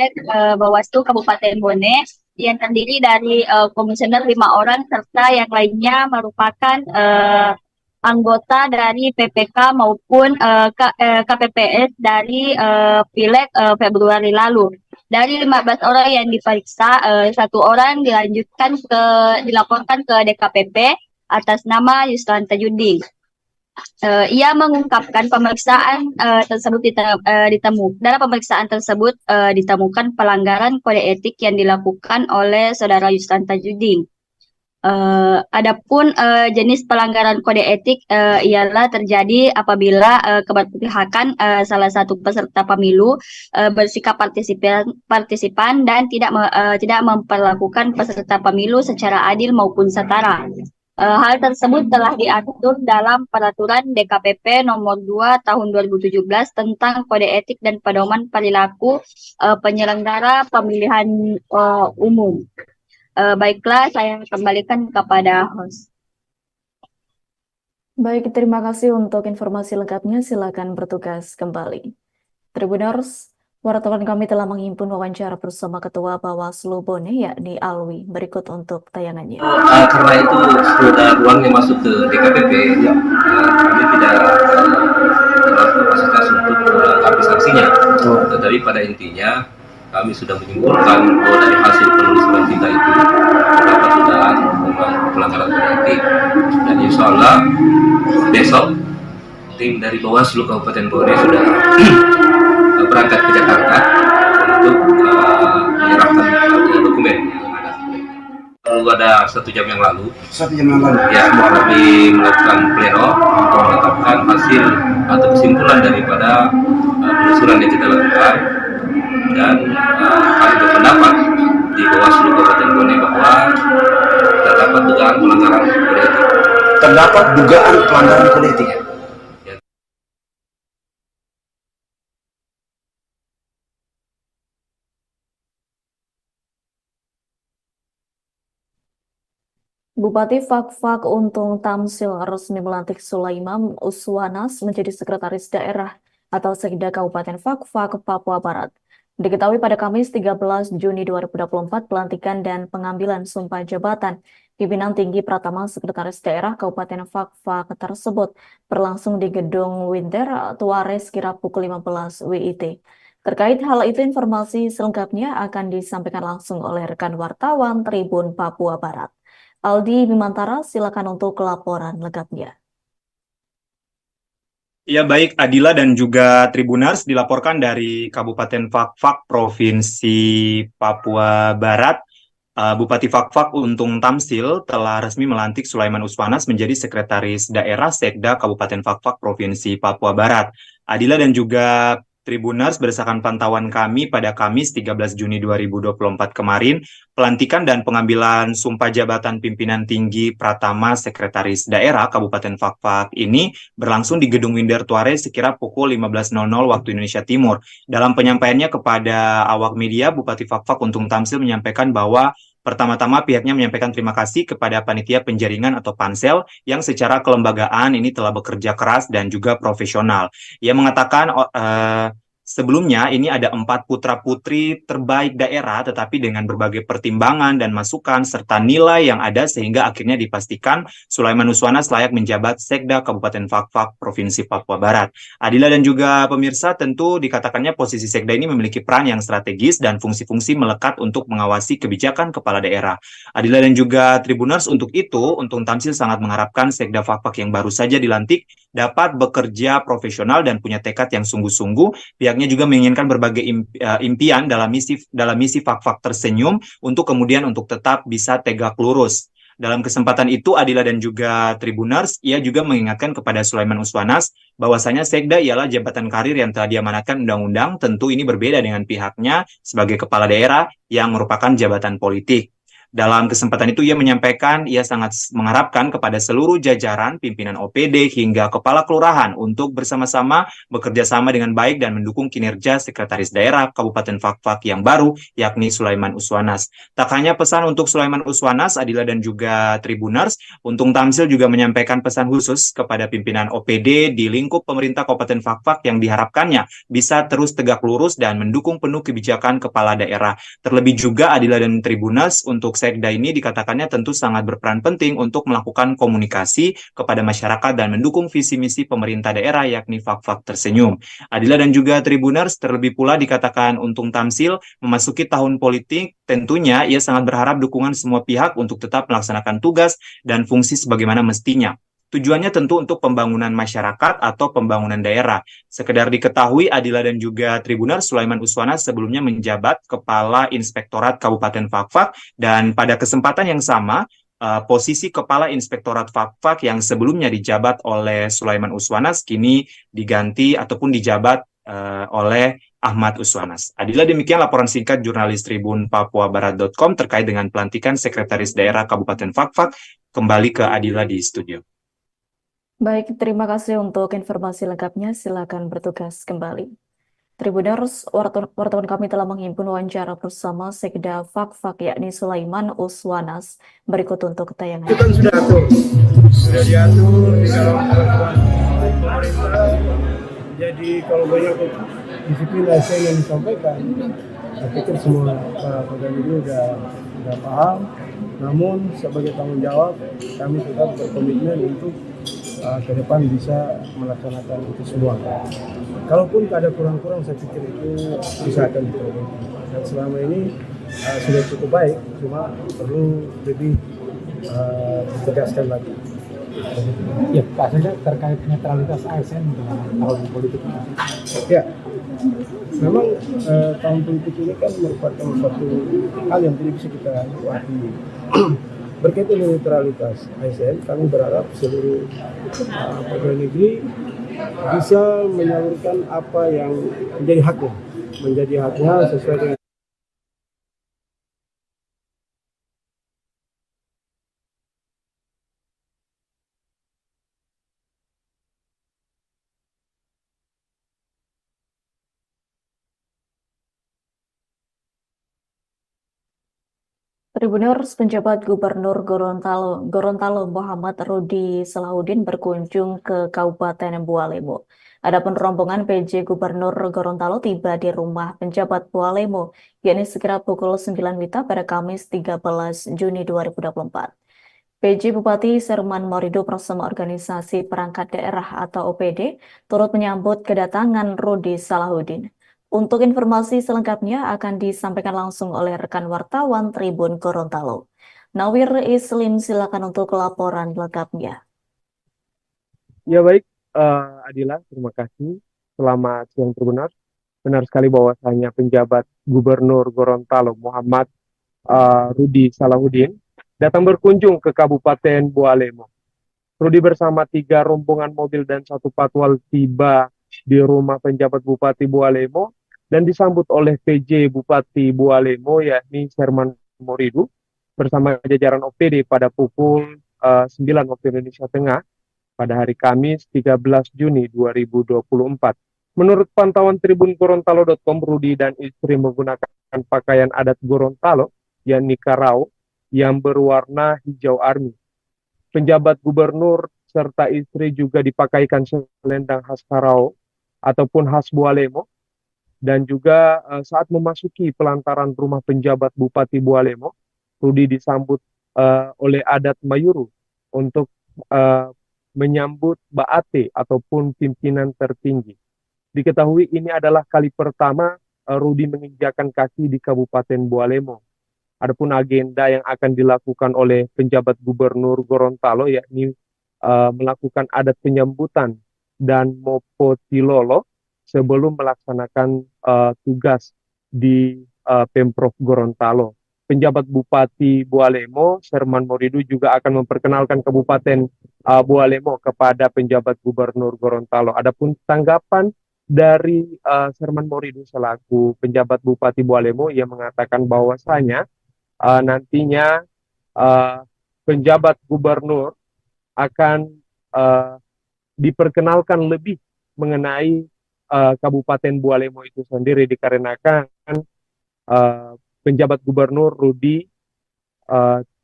Bawaslu Kabupaten Bone yang terdiri dari komisioner 5 orang serta yang lainnya merupakan anggota dari PPK maupun KPPS dari Pileg Februari lalu. Dari 15 orang yang diperiksa, 1 orang dilaporkan ke DKPP atas nama Yusran Tajudin. Ia mengungkapkan pemeriksaan tersebut dalam pemeriksaan tersebut ditemukan pelanggaran kode etik yang dilakukan oleh Saudara Yusran Tajudin. Adapun jenis pelanggaran kode etik ialah terjadi apabila keberpihakan salah satu peserta pemilu bersikap partisipan dan tidak memperlakukan peserta pemilu secara adil maupun setara. Hal tersebut telah diatur dalam Peraturan DKPP Nomor 2 Tahun 2017 tentang Kode Etik dan Pedoman Perilaku Penyelenggara Pemilihan Umum. Baiklah, saya kembalikan kepada host. Baik, terima kasih untuk informasi lengkapnya. Silakan bertugas kembali. Tribuners, wartawan kami telah menghimpun wawancara bersama Ketua Bawaslu Bone, yakni Alwi. Berikut untuk tayangannya. Karena itu sudah ruangnya masuk ke DKPP, kami tidak kapasitas untuk menanggapi sanksinya. Tetapi pada intinya kami sudah menyimpulkan bahwa dari hasil penelusuran kita itu terdapat dugaan pelanggaran kode etik. Dan insya Allah besok tim dari Bawaslu Kabupaten Bone sudah berangkat ke Jakarta untuk menyerahkan dokumen. Lalu ada 1 jam yang lalu. 1 jam yang lalu. Ya, kami melakukan pleno untuk menetapkan hasil atau kesimpulan daripada penelusuran yang kita lakukan, dan kami berpendapat di Bawaslu Kabupaten Bone bahwa terdapat dugaan pelanggaran kode etik. Terdapat dugaan pelanggaran kode etik. Bupati Fakfak Untung Tamsil resmi melantik Sulaiman Uswanas menjadi Sekretaris Daerah atau Sekda Kabupaten Fakfak, Papua Barat. Diketahui pada Kamis 13 Juni 2024, pelantikan dan pengambilan sumpah jabatan pimpinan tinggi Pratama Sekretaris Daerah Kabupaten Fakfak tersebut berlangsung di Gedung Winter Tuares kira pukul 15 WIT. Terkait hal itu, informasi selengkapnya akan disampaikan langsung oleh rekan wartawan Tribun Papua Barat. Aldi Bimantara, silakan untuk laporan lengkapnya. Ya, baik Adila dan juga Tribunars, dilaporkan dari Kabupaten Fakfak, Provinsi Papua Barat. Bupati Fakfak Untung Tamsil telah resmi melantik Sulaiman Uswanas menjadi Sekretaris Daerah Sekda Kabupaten Fakfak, Provinsi Papua Barat. Adila dan juga Tribunars, berdasarkan pantauan kami pada Kamis 13 Juni 2024 kemarin, pelantikan dan pengambilan sumpah jabatan pimpinan tinggi Pratama Sekretaris Daerah Kabupaten Fakfak ini berlangsung di Gedung Winter Tuares sekira pukul 15.00 waktu Indonesia Timur. Dalam penyampaiannya kepada awak media, Bupati Fakfak Untung Tamsil menyampaikan bahwa pertama-tama pihaknya menyampaikan terima kasih kepada Panitia Penjaringan atau Pansel yang secara kelembagaan ini telah bekerja keras dan juga profesional. Ia mengatakan Sebelumnya ini ada 4 putra-putri terbaik daerah, tetapi dengan berbagai pertimbangan dan masukan serta nilai yang ada sehingga akhirnya dipastikan Sulaiman Uswanas layak menjabat Sekda Kabupaten Fakfak Provinsi Papua Barat. Adila dan juga pemirsa, tentu dikatakannya posisi Sekda ini memiliki peran yang strategis dan fungsi-fungsi melekat untuk mengawasi kebijakan kepala daerah. Adila dan juga Tribuners, untuk itu, Untung Tamsil sangat mengharapkan Sekda Fakfak yang baru saja dilantik dapat bekerja profesional dan punya tekad yang sungguh-sungguh. Pihaknya juga menginginkan berbagai impian dalam misi Fakfak Tersenyum untuk kemudian untuk tetap bisa tegak lurus. Dalam kesempatan itu, Adila dan juga Tribuners, ia juga mengingatkan kepada Sulaiman Uswanas bahwasanya Sekda ialah jabatan karir yang telah diamanatkan undang-undang. Tentu ini berbeda dengan pihaknya sebagai kepala daerah yang merupakan jabatan politik. Dalam kesempatan itu ia menyampaikan ia sangat mengharapkan kepada seluruh jajaran pimpinan OPD hingga kepala kelurahan untuk bersama-sama bekerja sama dengan baik dan mendukung kinerja Sekretaris Daerah Kabupaten Fakfak yang baru, yakni Sulaiman Uswanas. Tak hanya pesan untuk Sulaiman Uswanas, Adila dan juga Tribuners, Untung Tamsil juga menyampaikan pesan khusus kepada pimpinan OPD di lingkup pemerintah Kabupaten Fakfak yang diharapkannya bisa terus tegak lurus dan mendukung penuh kebijakan kepala daerah. Terlebih juga Adila dan Tribuners, untuk Sekda ini dikatakannya tentu sangat berperan penting untuk melakukan komunikasi kepada masyarakat dan mendukung visi misi pemerintah daerah yakni Fakfak Tersenyum. Adila dan juga Tribuners, terlebih pula dikatakan Untung Tamsil memasuki tahun politik, tentunya ia sangat berharap dukungan semua pihak untuk tetap melaksanakan tugas dan fungsi sebagaimana mestinya. Tujuannya tentu untuk pembangunan masyarakat atau pembangunan daerah. Sekedar diketahui, Adila dan juga Tribuners, Sulaiman Uswanas sebelumnya menjabat Kepala Inspektorat Kabupaten Fakfak, dan pada kesempatan yang sama, posisi Kepala Inspektorat Fakfak yang sebelumnya dijabat oleh Sulaiman Uswanas kini diganti ataupun dijabat oleh Ahmad Uswanas. Adila, demikian laporan singkat jurnalis Tribun Papuabarat.com terkait dengan pelantikan Sekretaris Daerah Kabupaten Fakfak. Kembali ke Adila di studio. Baik, terima kasih untuk informasi lengkapnya. Silakan bertugas kembali. Tribuners, wartawan kami telah menghimpun wawancara bersama Sekda Fakfak yakni Sulaiman Uswanas. Berikut untuk tayangan. Itu kan sudah diatur di dalam peraturan pemerintah. Jadi kalau banyak disiplin ASN yang disampaikan, saya pikir semua para pegawai ini udah paham. Namun sebagai tanggung jawab, kami tetap berkomitmen untuk ke depan bisa melaksanakan itu semua. Kalaupun ada kurang-kurang, saya pikir itu bisa akan diperbaiki. Dan selama ini sudah cukup baik, cuma perlu lebih ditegaskan lagi. Ya, Pak, saja terkait netralitas ASN dengan tahun politik ini. Ya, memang tahun politik ini kan merupakan suatu hal yang tidak bisa kita wakili. Berkaitan dengan netralitas ASN, kami berharap seluruh pegawai negeri bisa menyalurkan apa yang menjadi haknya sesuai dengan Tribuners, penjabat Gubernur Gorontalo Muhammad Rudi Salahuddin berkunjung ke Kabupaten Bualemo. Adapun rombongan PJ Gubernur Gorontalo tiba di rumah penjabat Bualemo, yakni sekira pukul 9 WITA pada Kamis 13 Juni 2024. PJ Bupati Serman Morido bersama organisasi perangkat daerah atau OPD turut menyambut kedatangan Rudi Salahuddin. Untuk informasi selengkapnya akan disampaikan langsung oleh rekan wartawan Tribun Gorontalo. Nawir Islim, silakan untuk laporan lengkapnya. Ya baik, Adila, terima kasih. Selamat siang Tribuners. Benar sekali bahwasanya penjabat Gubernur Gorontalo Muhammad Rudi Salahuddin datang berkunjung ke Kabupaten Bualemo. Rudi bersama 3 rombongan mobil dan 1 patwal tiba di rumah penjabat Bupati Bualemo dan disambut oleh PJ Bupati Bualemo yakni Serman Morido bersama jajaran OPD pada pukul 9 waktu Indonesia Tengah pada hari Kamis 13 Juni 2024. Menurut pantauan Tribun Gorontalo.com, Rudi dan istri menggunakan pakaian adat Gorontalo yakni karao yang berwarna hijau army. Penjabat gubernur serta istri juga dipakaikan selendang khas karao ataupun khas Bualemo Dan juga saat memasuki pelantaran rumah penjabat Bupati Bualemo, Rudi disambut oleh adat Mayuru untuk menyambut Baate ataupun pimpinan tertinggi. Diketahui ini adalah kali pertama Rudi menginjakan kaki di Kabupaten Bualemo. Adapun agenda yang akan dilakukan oleh penjabat Gubernur Gorontalo yakni melakukan adat penyambutan dan mopo tilolo sebelum melaksanakan tugas di Pemprov Gorontalo. Penjabat Bupati Bualemo, Serman Moridu, juga akan memperkenalkan Kabupaten Bualemo kepada penjabat Gubernur Gorontalo. Adapun tanggapan dari Serman Moridu selaku penjabat Bupati Bualemo, ia mengatakan bahwasanya nantinya penjabat gubernur akan diperkenalkan lebih mengenai Kabupaten Bualemo itu sendiri, dikarenakan penjabat gubernur Rudi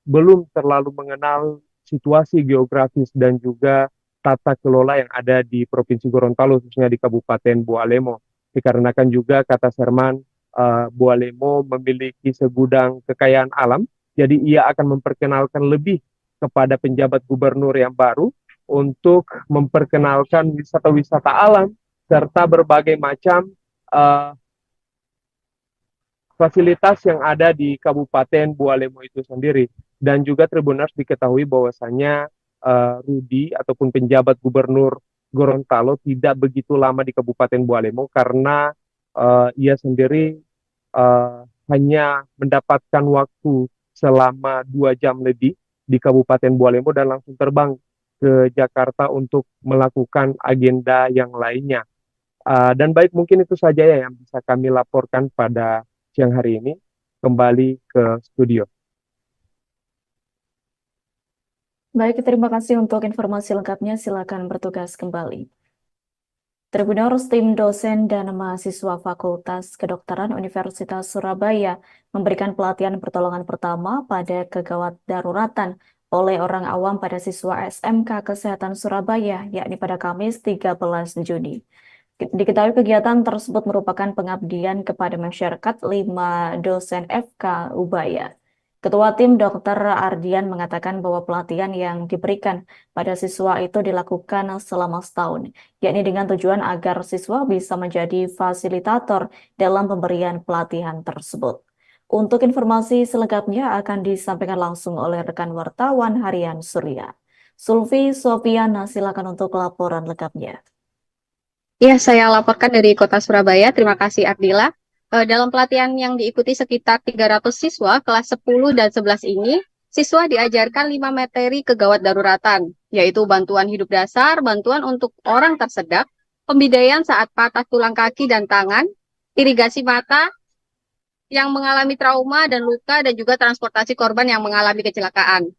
belum terlalu mengenal situasi geografis dan juga tata kelola yang ada di Provinsi Gorontalo, khususnya di Kabupaten Bualemo. Dikarenakan juga, kata Serman, Bualemo memiliki segudang kekayaan alam, jadi ia akan memperkenalkan lebih kepada penjabat gubernur yang baru untuk memperkenalkan wisata-wisata alam serta berbagai macam fasilitas yang ada di Kabupaten Bualemo itu sendiri. Dan juga Tribuners diketahui bahwasanya Rudi ataupun penjabat gubernur Gorontalo tidak begitu lama di Kabupaten Bualemo karena ia sendiri hanya mendapatkan waktu selama 2 jam lebih di Kabupaten Bualemo dan langsung terbang ke Jakarta untuk melakukan agenda yang lainnya. Dan baik, mungkin itu saja ya yang bisa kami laporkan pada siang hari ini. Kembali ke studio. Baik, terima kasih untuk informasi lengkapnya. Silakan bertugas kembali. Tribuners, tim dosen dan mahasiswa Fakultas Kedokteran Universitas Surabaya memberikan pelatihan pertolongan pertama pada kegawat daruratan oleh orang awam pada siswa SMK Kesehatan Surabaya, yakni pada Kamis 13 Juni. Diketahui kegiatan tersebut merupakan pengabdian kepada masyarakat 5 dosen FK Ubaya. Ketua tim Dr. Ardian mengatakan bahwa pelatihan yang diberikan pada siswa itu dilakukan selama setahun, yakni dengan tujuan agar siswa bisa menjadi fasilitator dalam pemberian pelatihan tersebut. Untuk informasi selengkapnya akan disampaikan langsung oleh rekan wartawan harian Surya. Sulfi Sofiana, silakan untuk laporan lengkapnya. Ya, saya laporkan dari Kota Surabaya. Terima kasih Ardila. Dalam pelatihan yang diikuti sekitar 300 siswa kelas 10 dan 11 ini, siswa diajarkan 5 materi kegawat daruratan, yaitu bantuan hidup dasar, bantuan untuk orang tersedak, pembidaian saat patah tulang kaki dan tangan, irigasi mata yang mengalami trauma dan luka, dan juga transportasi korban yang mengalami kecelakaan.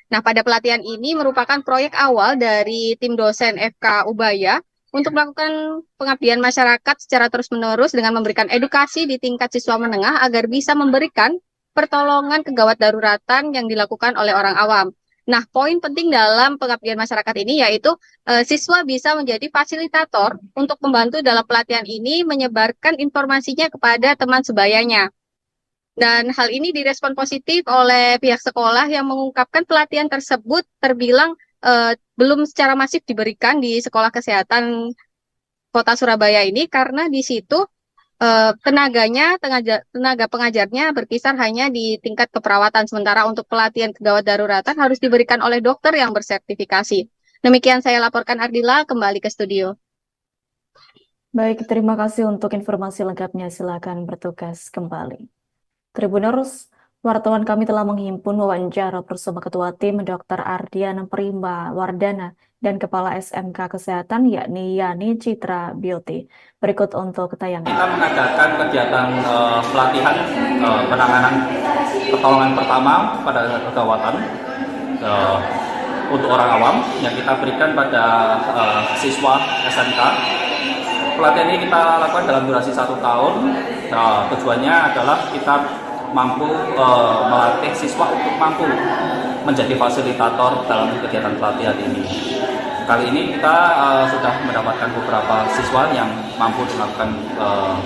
Nah, pada pelatihan ini merupakan proyek awal dari tim dosen FK Ubaya untuk melakukan pengabdian masyarakat secara terus-menerus dengan memberikan edukasi di tingkat siswa menengah agar bisa memberikan pertolongan kegawat daruratan yang dilakukan oleh orang awam. Nah, poin penting dalam pengabdian masyarakat ini yaitu siswa bisa menjadi fasilitator untuk membantu dalam pelatihan ini menyebarkan informasinya kepada teman sebayanya. Dan hal ini direspon positif oleh pihak sekolah yang mengungkapkan pelatihan tersebut terbilang belum secara masif diberikan di sekolah kesehatan Kota Surabaya ini karena di situ tenaga pengajarnya berkisar hanya di tingkat keperawatan, sementara untuk pelatihan kegawat daruratan harus diberikan oleh dokter yang bersertifikasi. Demikian saya laporkan Ardila, kembali ke studio. Baik, terima kasih untuk informasi lengkapnya. Silakan bertugas kembali. Tribuners, wartawan kami telah menghimpun wawancara bersama Ketua Tim Dr. Ardian Prima Wardana dan Kepala SMK Kesehatan yakni Yani Citra Beauty. Berikut untuk tayangan. Kita mengadakan kegiatan pelatihan penanganan pertolongan pertama pada kegawatan untuk orang awam yang kita berikan pada siswa SMK. Pelatihan ini kita lakukan dalam durasi 1 tahun. Tujuannya adalah kita mampu melatih siswa untuk mampu menjadi fasilitator dalam kegiatan pelatihan ini. Kali ini kita sudah mendapatkan beberapa siswa yang mampu melakukan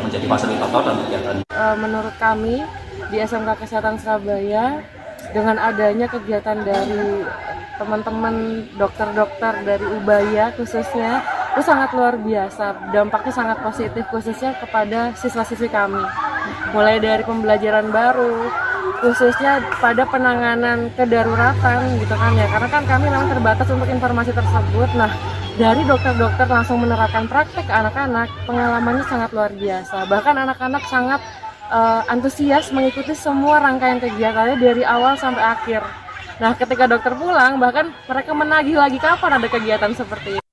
menjadi fasilitator dan kegiatan. Menurut kami di SMK Kesehatan Surabaya, dengan adanya kegiatan dari teman-teman dokter-dokter dari Ubaya khususnya, itu sangat luar biasa. Dampaknya sangat positif khususnya kepada siswa-siswi kami. Mulai dari pembelajaran baru, khususnya pada penanganan kedaruratan gitu kan ya, karena kan kami memang terbatas untuk informasi tersebut. Nah, dari dokter-dokter langsung menerapkan praktek ke anak-anak, pengalamannya sangat luar biasa. Bahkan anak-anak sangat antusias mengikuti semua rangkaian kegiatannya dari awal sampai akhir. Nah, ketika dokter pulang, bahkan mereka menagih lagi kapan ada kegiatan seperti ini.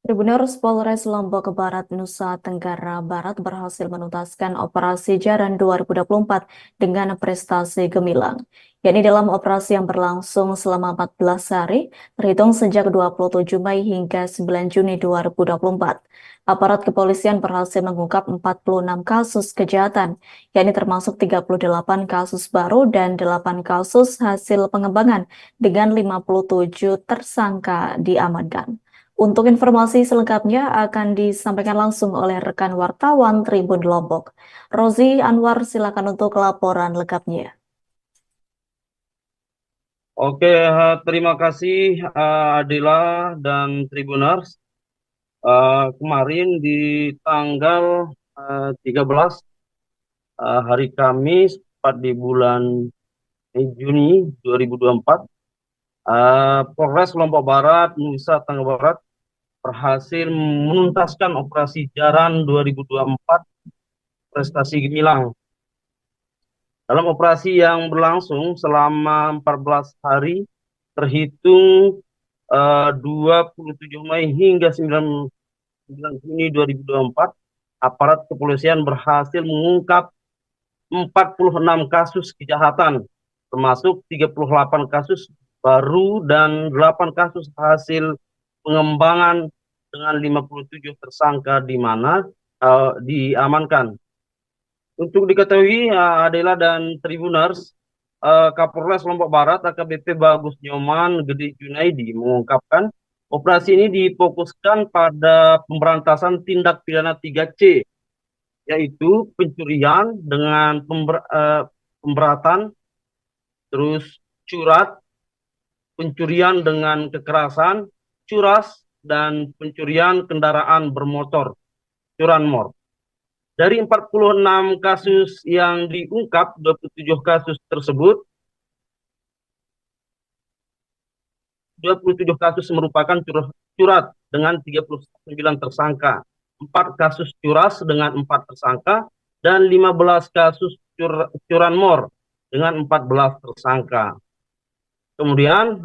Tribuners Polres Lombok Barat, Nusa Tenggara Barat berhasil menuntaskan operasi Jaran 2024 dengan prestasi gemilang, yakni dalam operasi yang berlangsung selama 14 hari, terhitung sejak 27 Mei hingga 9 Juni 2024. Aparat kepolisian berhasil mengungkap 46 kasus kejahatan, yakni termasuk 38 kasus baru dan 8 kasus hasil pengembangan dengan 57 tersangka diamankan. Untuk informasi selengkapnya akan disampaikan langsung oleh rekan wartawan Tribun Lombok. Rozi Anwar, silakan untuk laporan lengkapnya. Oke, terima kasih Adila dan Tribuners. Kemarin di tanggal 13 hari Kamis, tepat di bulan Juni 2024, Polres Lombok Barat, Nusa Tenggara Barat berhasil menuntaskan operasi Jaran 2024 prestasi gemilang. Dalam operasi yang berlangsung selama 14 hari terhitung 27 Mei hingga 9 Juni 2024, aparat kepolisian berhasil mengungkap 46 kasus kejahatan, termasuk 38 kasus baru dan 8 kasus hasil pengembangan dengan 57 tersangka di mana diamankan. Untuk diketahui Adela dan Tribuners, Kapolres Lombok Barat AKBP Bagus Nyoman Gede Junaidi mengungkapkan operasi ini difokuskan pada pemberantasan tindak pidana 3C, yaitu pencurian dengan pemberatan, terus curat, pencurian dengan kekerasan, curas, dan pencurian kendaraan bermotor, curanmor. Dari 46 kasus yang diungkap, 27 kasus tersebut, 27 kasus merupakan curat dengan 39 tersangka, 4 kasus curas dengan 4 tersangka, dan 15 kasus curanmor dengan 14 tersangka. Kemudian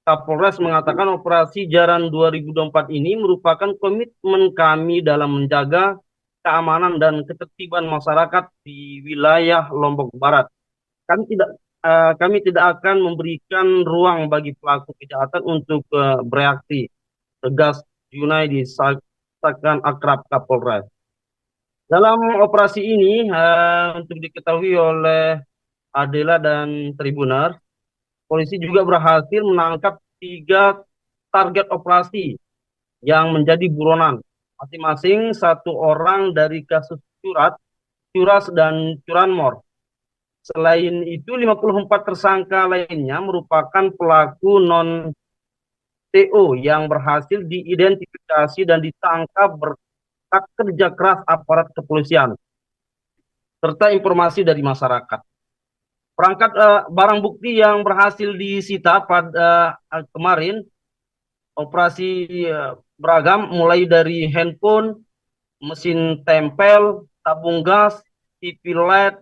Kapolres mengatakan operasi Jaran 2024 ini merupakan komitmen kami dalam menjaga keamanan dan ketertiban masyarakat di wilayah Lombok Barat. Kami tidak akan memberikan ruang bagi pelaku kejahatan untuk bereaksi, tegas Junaidi sampaikan akrab Kapolres. Dalam operasi ini untuk diketahui oleh Adela dan Tribuners, polisi juga berhasil menangkap 3 target operasi yang menjadi buronan, masing-masing 1 orang dari kasus curas, dan curanmor. Selain itu, 54 tersangka lainnya merupakan pelaku non-TO yang berhasil diidentifikasi dan ditangkap berkat kerja keras aparat kepolisian, serta informasi dari masyarakat. Perangkat barang bukti yang berhasil disita pada kemarin, operasi beragam mulai dari handphone, mesin tempel, tabung gas, TV LED,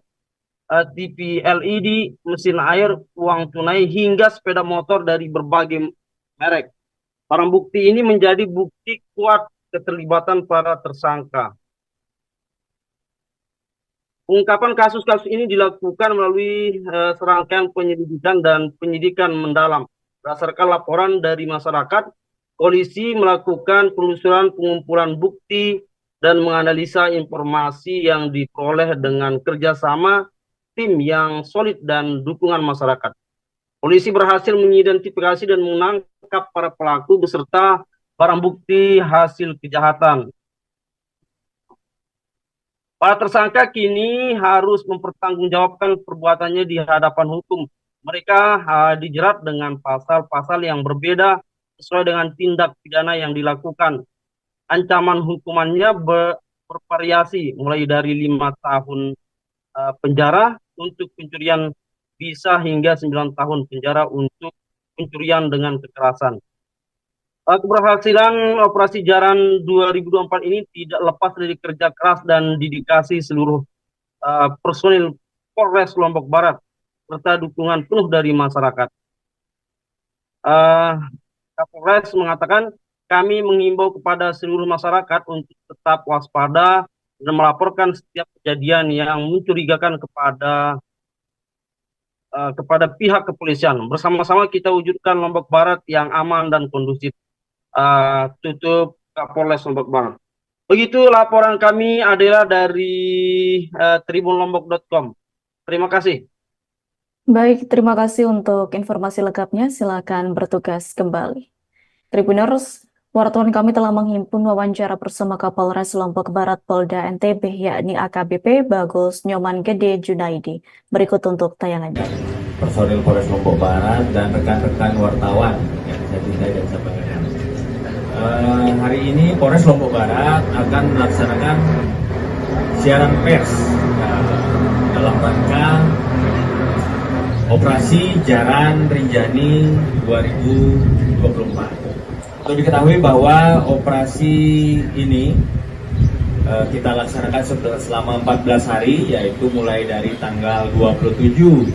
TV LED, mesin air, uang tunai, hingga sepeda motor dari berbagai merek. Barang bukti ini menjadi bukti kuat keterlibatan para tersangka. Pengungkapan kasus-kasus ini dilakukan melalui serangkaian penyelidikan dan penyidikan mendalam. Berdasarkan laporan dari masyarakat, polisi melakukan penelusuran pengumpulan bukti dan menganalisa informasi yang diperoleh dengan kerjasama tim yang solid dan dukungan masyarakat. Polisi berhasil mengidentifikasi dan menangkap para pelaku beserta barang bukti hasil kejahatan. Para tersangka kini harus mempertanggungjawabkan perbuatannya di hadapan hukum. Mereka dijerat dengan pasal-pasal yang berbeda sesuai dengan tindak pidana yang dilakukan. Ancaman hukumannya bervariasi mulai dari 5 tahun penjara untuk pencurian bisa hingga 9 tahun penjara untuk pencurian dengan kekerasan. Keberhasilan operasi Jaran 2024 ini tidak lepas dari kerja keras dan dedikasi seluruh personil Polres Lombok Barat serta dukungan penuh dari masyarakat. Kapolres mengatakan kami mengimbau kepada seluruh masyarakat untuk tetap waspada dan melaporkan setiap kejadian yang mencurigakan kepada pihak kepolisian. Bersama-sama kita wujudkan Lombok Barat yang aman dan kondusif. Tutup Kapolres Lombok Barat. Begitu laporan kami adalah dari tribunlombok.com. Terima kasih. Baik, terima kasih untuk informasi lengkapnya. Silakan bertugas kembali. Tribuners, wartawan kami telah menghimpun wawancara bersama Kapolres Lombok Barat Polda NTB, yakni AKBP Bagus Nyoman Gede Junaidi. Berikut untuk tayangannya. Personil Polres Lombok Barat dan rekan-rekan wartawan yang saya cintai dan saya banggakan. Hari ini Polres Lombok Barat akan melaksanakan siaran pers dalam rangka Operasi Jaran Rinjani 2024. Untuk diketahui bahwa operasi ini kita laksanakan selama 14 hari, yaitu mulai dari tanggal 27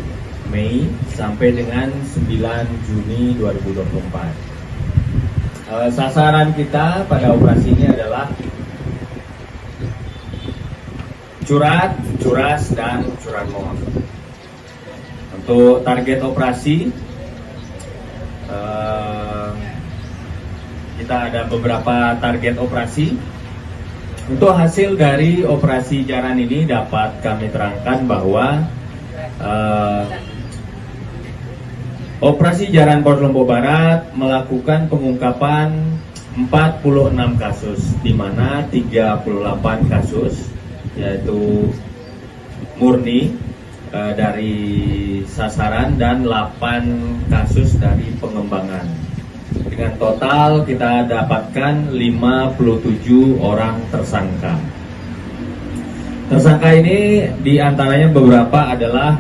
Mei sampai dengan 9 Juni 2024. Sasaran kita pada operasi ini adalah Curat, Curas, dan Curanmor. Untuk target operasi, kita ada beberapa target operasi. Untuk hasil dari operasi Jaran ini dapat kami terangkan bahwa Operasi Jaran Polres Lombok Barat melakukan pengungkapan 46 kasus, di mana 38 kasus yaitu murni dari sasaran dan 8 kasus dari pengembangan. Dengan total kita dapatkan 57 orang tersangka. Tersangka ini diantaranya beberapa adalah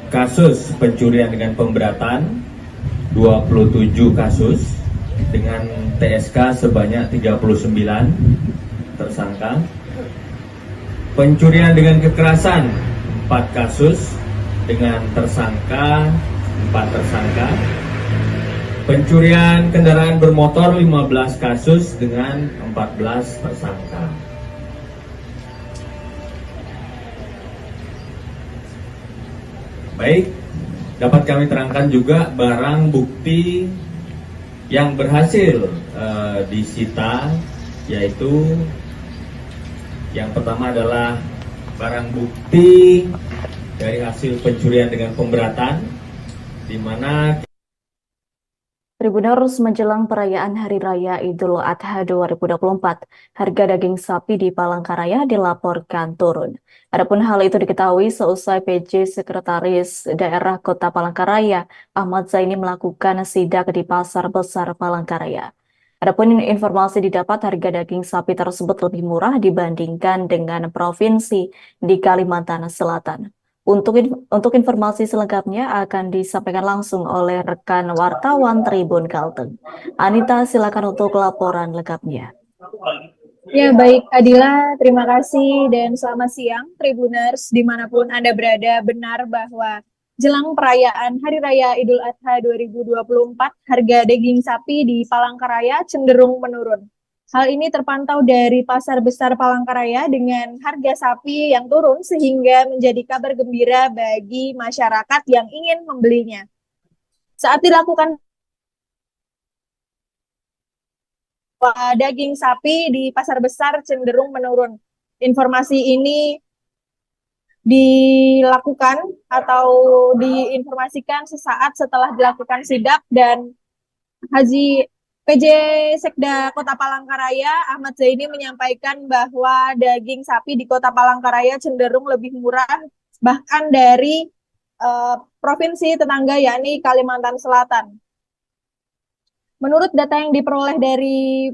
kasus pencurian dengan pemberatan 27 kasus dengan TSK sebanyak 39 tersangka. Pencurian dengan kekerasan 4 kasus dengan tersangka 4 tersangka. Pencurian kendaraan bermotor 15 kasus dengan 14 tersangka. Baik, dapat kami terangkan juga barang bukti yang berhasil disita, yaitu yang pertama adalah barang bukti dari hasil pencurian dengan pemberatan, di mana Tribuners, menjelang perayaan Hari Raya Idul Adha 2024, harga daging sapi di Palangkaraya dilaporkan turun. Adapun hal itu diketahui seusai PJ Sekretaris Daerah Kota Palangkaraya, Ahmad Zaini melakukan sidak di Pasar Besar Palangkaraya. Adapun informasi didapat, harga daging sapi tersebut lebih murah dibandingkan dengan provinsi di Kalimantan Selatan. Untuk informasi selengkapnya akan disampaikan langsung oleh rekan wartawan Tribun Kalteng. Anita, silakan untuk laporan lengkapnya. Ya, baik Adila, terima kasih dan selamat siang Tribuners dimanapun Anda berada. Benar bahwa jelang perayaan Hari Raya Idul Adha 2024, harga daging sapi di Palangkaraya cenderung menurun. Hal ini terpantau dari Pasar Besar Palangkaraya dengan harga sapi yang turun sehingga menjadi kabar gembira bagi masyarakat yang ingin membelinya. Saat dilakukan daging sapi di Pasar Besar cenderung menurun. Informasi ini dilakukan atau diinformasikan sesaat setelah dilakukan sidak, dan Haji PJ Sekda Kota Palangkaraya Ahmad Zaini menyampaikan bahwa daging sapi di Kota Palangkaraya cenderung lebih murah bahkan dari provinsi tetangga yakni Kalimantan Selatan. Menurut data yang diperoleh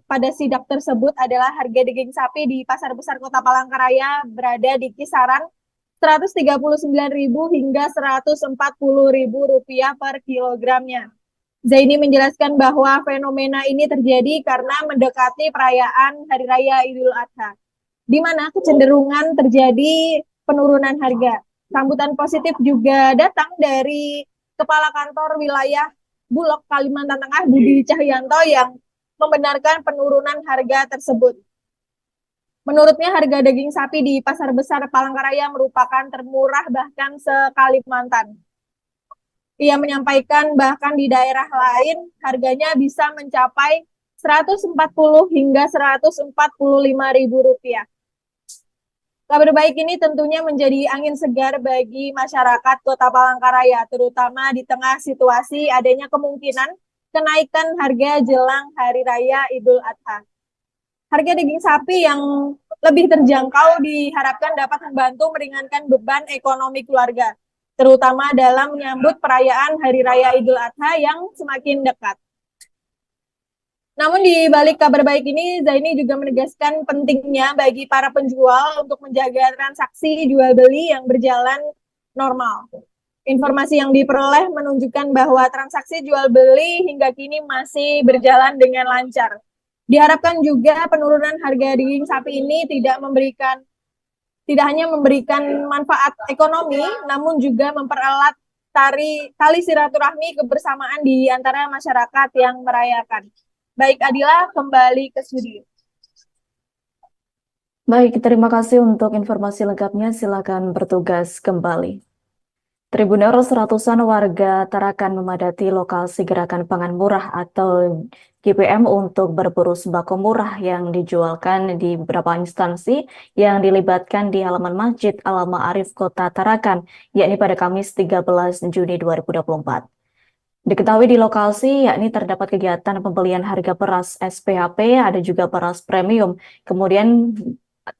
pada sidak tersebut adalah harga daging sapi di Pasar Besar Kota Palangkaraya berada di kisaran Rp139.000 hingga Rp140.000 per kilogramnya. Zaini menjelaskan bahwa fenomena ini terjadi karena mendekati perayaan Hari Raya Idul Adha, di mana kecenderungan terjadi penurunan harga. Sambutan positif juga datang dari Kepala Kantor Wilayah Bulog Kalimantan Tengah Budi Cahyanto yang membenarkan penurunan harga tersebut. Menurutnya harga daging sapi di Pasar Besar Palangkaraya merupakan termurah bahkan se-Kalimantan. Ia menyampaikan bahkan di daerah lain harganya bisa mencapai Rp140 hingga Rp145.000. Kabar baik ini tentunya menjadi angin segar bagi masyarakat Kota Palangkaraya, terutama di tengah situasi adanya kemungkinan kenaikan harga jelang Hari Raya Idul Adha. Harga daging sapi yang lebih terjangkau diharapkan dapat membantu meringankan beban ekonomi keluarga, terutama dalam menyambut perayaan Hari Raya Idul Adha yang semakin dekat. Namun di balik kabar baik ini, Zaini juga menegaskan pentingnya bagi para penjual untuk menjaga transaksi jual beli yang berjalan normal. Informasi yang diperoleh menunjukkan bahwa transaksi jual beli hingga kini masih berjalan dengan lancar. Diharapkan juga penurunan harga daging sapi ini tidak hanya memberikan manfaat ekonomi, namun juga mempererat tali silaturahmi kebersamaan di antara masyarakat yang merayakan. Baik, Adila, kembali ke studio. Baik, terima kasih untuk informasi lengkapnya. Silakan bertugas kembali. Tribuners, ratusan warga Tarakan memadati lokasi Gerakan Pangan Murah atau GPM untuk berburu sembako murah yang dijualkan di beberapa instansi yang dilibatkan di halaman Masjid Al-Ma'arif Kota Tarakan, yakni pada Kamis 13 Juni 2024. Diketahui di lokasi, yakni terdapat kegiatan pembelian harga beras SPHP, ada juga beras premium, kemudian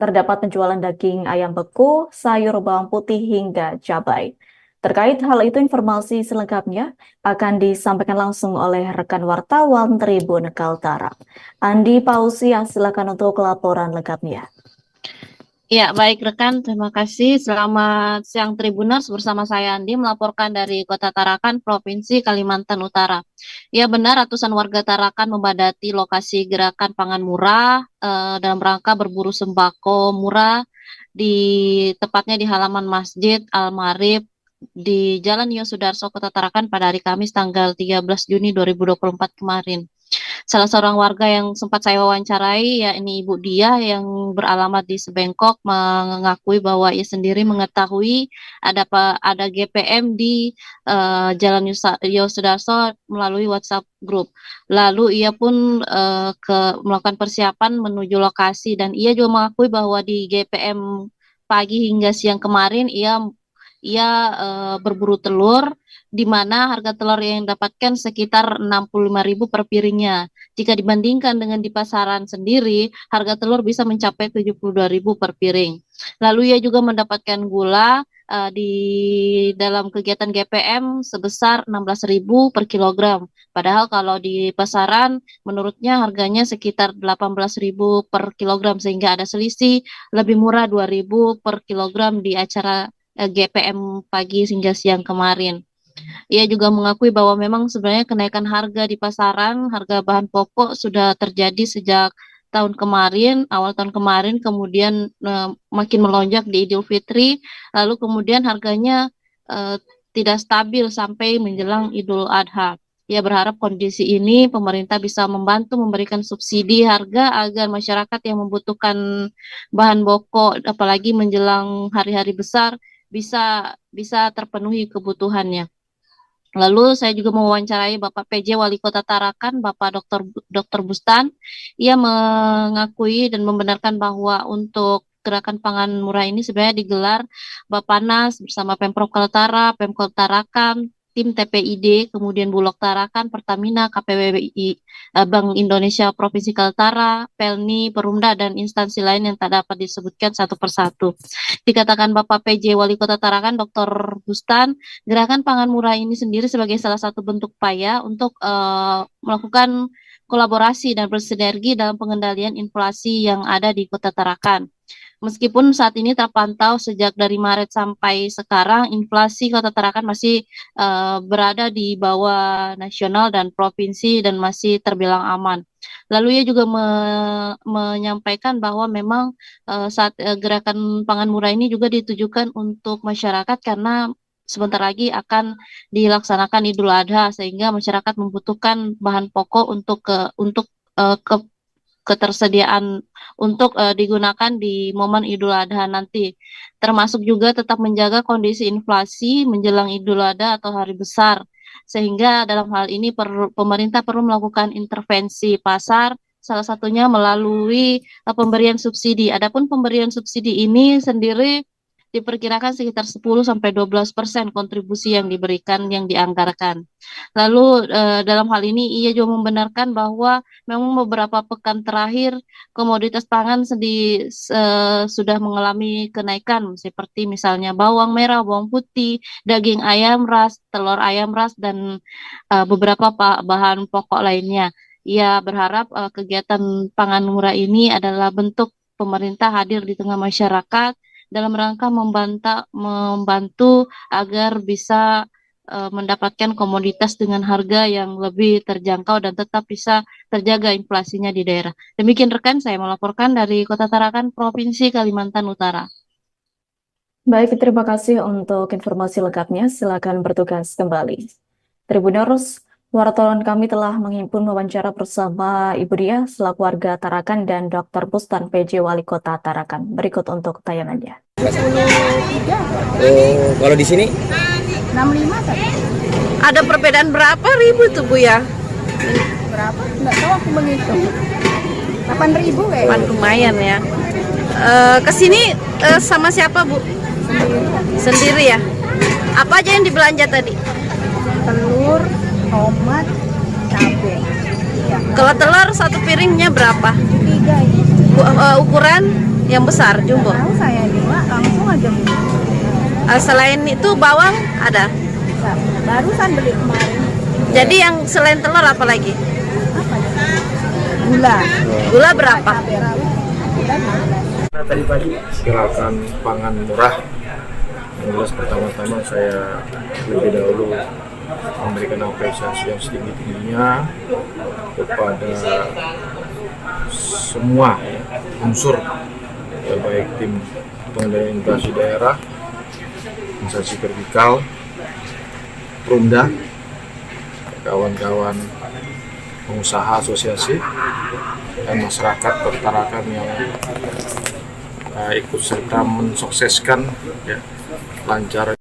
terdapat penjualan daging ayam beku, sayur bawang putih, hingga cabai. Terkait hal itu, informasi selengkapnya akan disampaikan langsung oleh rekan wartawan Tribun Kaltara. Andi Pausia, silakan untuk laporan lengkapnya. Ya, baik rekan, terima kasih. Selamat siang Tribuners, bersama saya Andi melaporkan dari Kota Tarakan, Provinsi Kalimantan Utara. Ya benar, ratusan warga Tarakan membadati lokasi Gerakan Pangan Murah dalam rangka berburu sembako murah tepatnya di halaman Masjid Al-Ma'arif di Jalan Yosudarso Kota Tarakan pada hari Kamis tanggal 13 Juni 2024 kemarin. Salah seorang warga yang sempat saya wawancarai, yakni Ibu Dia yang beralamat di Sebengkok, mengakui bahwa ia sendiri mengetahui ada GPM di Jalan Yosudarso melalui WhatsApp group. Lalu ia pun melakukan persiapan menuju lokasi, dan ia juga mengakui bahwa di GPM pagi hingga siang kemarin ia berburu telur, di mana harga telur yang didapatkan sekitar 65.000 per piringnya. Jika dibandingkan dengan di pasaran sendiri, harga telur bisa mencapai 72.000 per piring. Lalu ia juga mendapatkan gula di dalam kegiatan GPM sebesar 16.000 per kilogram. Padahal kalau di pasaran menurutnya harganya sekitar 18.000 per kilogram, sehingga ada selisih lebih murah 2.000 per kilogram di acara GPM pagi hingga siang kemarin. Ia juga mengakui bahwa memang sebenarnya kenaikan harga di pasaran, harga bahan pokok sudah terjadi sejak awal tahun kemarin, kemudian makin melonjak di Idul Fitri, lalu kemudian harganya tidak stabil sampai menjelang Idul Adha. Ia berharap kondisi ini pemerintah bisa membantu memberikan subsidi harga agar masyarakat yang membutuhkan bahan pokok, apalagi menjelang hari-hari besar, bisa terpenuhi kebutuhannya. Lalu saya juga mewawancarai Bapak PJ Wali Kota Tarakan, Bapak Dr. Bustan. Ia mengakui dan membenarkan bahwa untuk gerakan pangan murah ini sebenarnya digelar Bapanas bersama Pemprov Kaltara, Pemkot Tarakan, tim TPID, kemudian Bulog Tarakan, Pertamina, KPWI, Bank Indonesia Provinsi Kaltara, Pelni, Perumda, dan instansi lain yang tak dapat disebutkan satu persatu. Dikatakan Bapak PJ Wali Kota Tarakan, Dr. Bustan, gerakan pangan murah ini sendiri sebagai salah satu bentuk upaya untuk melakukan kolaborasi dan bersinergi dalam pengendalian inflasi yang ada di Kota Tarakan. Meskipun saat ini terpantau sejak dari Maret sampai sekarang inflasi Kota Tarakan masih berada di bawah nasional dan provinsi dan masih terbilang aman. Lalu ia juga menyampaikan bahwa memang saat gerakan pangan murah ini juga ditujukan untuk masyarakat karena sebentar lagi akan dilaksanakan Idul Adha sehingga masyarakat membutuhkan bahan pokok untuk ketersediaan untuk digunakan di momen Idul Adha nanti. Termasuk juga tetap menjaga kondisi inflasi menjelang Idul Adha atau hari besar. Sehingga dalam hal ini pemerintah perlu melakukan intervensi pasar, salah satunya melalui pemberian subsidi. Adapun pemberian subsidi ini sendiri diperkirakan sekitar 10-12% kontribusi yang diberikan, yang dianggarkan. Lalu dalam hal ini ia juga membenarkan bahwa memang beberapa pekan terakhir komoditas pangan sudah mengalami kenaikan seperti misalnya bawang merah, bawang putih, daging ayam ras, telur ayam ras, dan beberapa bahan pokok lainnya. Ia berharap kegiatan pangan murah ini adalah bentuk pemerintah hadir di tengah masyarakat dalam rangka membantu agar bisa mendapatkan komoditas dengan harga yang lebih terjangkau dan tetap bisa terjaga inflasinya di daerah. Demikian rekan, saya melaporkan dari Kota Tarakan, Provinsi Kalimantan Utara. Baik, terima kasih untuk informasi lengkapnya. Silakan bertugas kembali. Tribuners, wartawan kami telah menghimpun wawancara bersama Ibu Dia selaku warga Tarakan dan Dr. Bustan PJ Wali Kota Tarakan. Berikut untuk tayangannya. 23. Oh, kalau di sini 65 tadi. ada perbedaan berapa ribu tuh Bu ya? Berapa? Enggak tahu aku menghitung. 8.000 kayaknya. Lumayan ya. Kesini sama siapa Bu? Sendiri ya. Apa aja yang dibelanja tadi? Telur, tomat, cabai. Ya. Kalau telur satu piringnya berapa? 3 ini. Ukuran yang besar, jumbo. Tahu saya juga langsung aja beli. Selain itu bawang ada? Barusan beli kemarin. Jadi yang selain telur apa lagi? Apa? Gula. Gula berapa? Tadi pagi gerakan pangan murah. Yang jelas pertama-tama saya lebih dahulu memberikan apresiasi yang setinggi-tingginya kepada semua unsur, ya, baik tim pengendalian inflasi daerah, instansi vertikal, Perumda, kawan-kawan pengusaha asosiasi, dan masyarakat Tarakan yang ikut serta mensukseskan ya, lancar.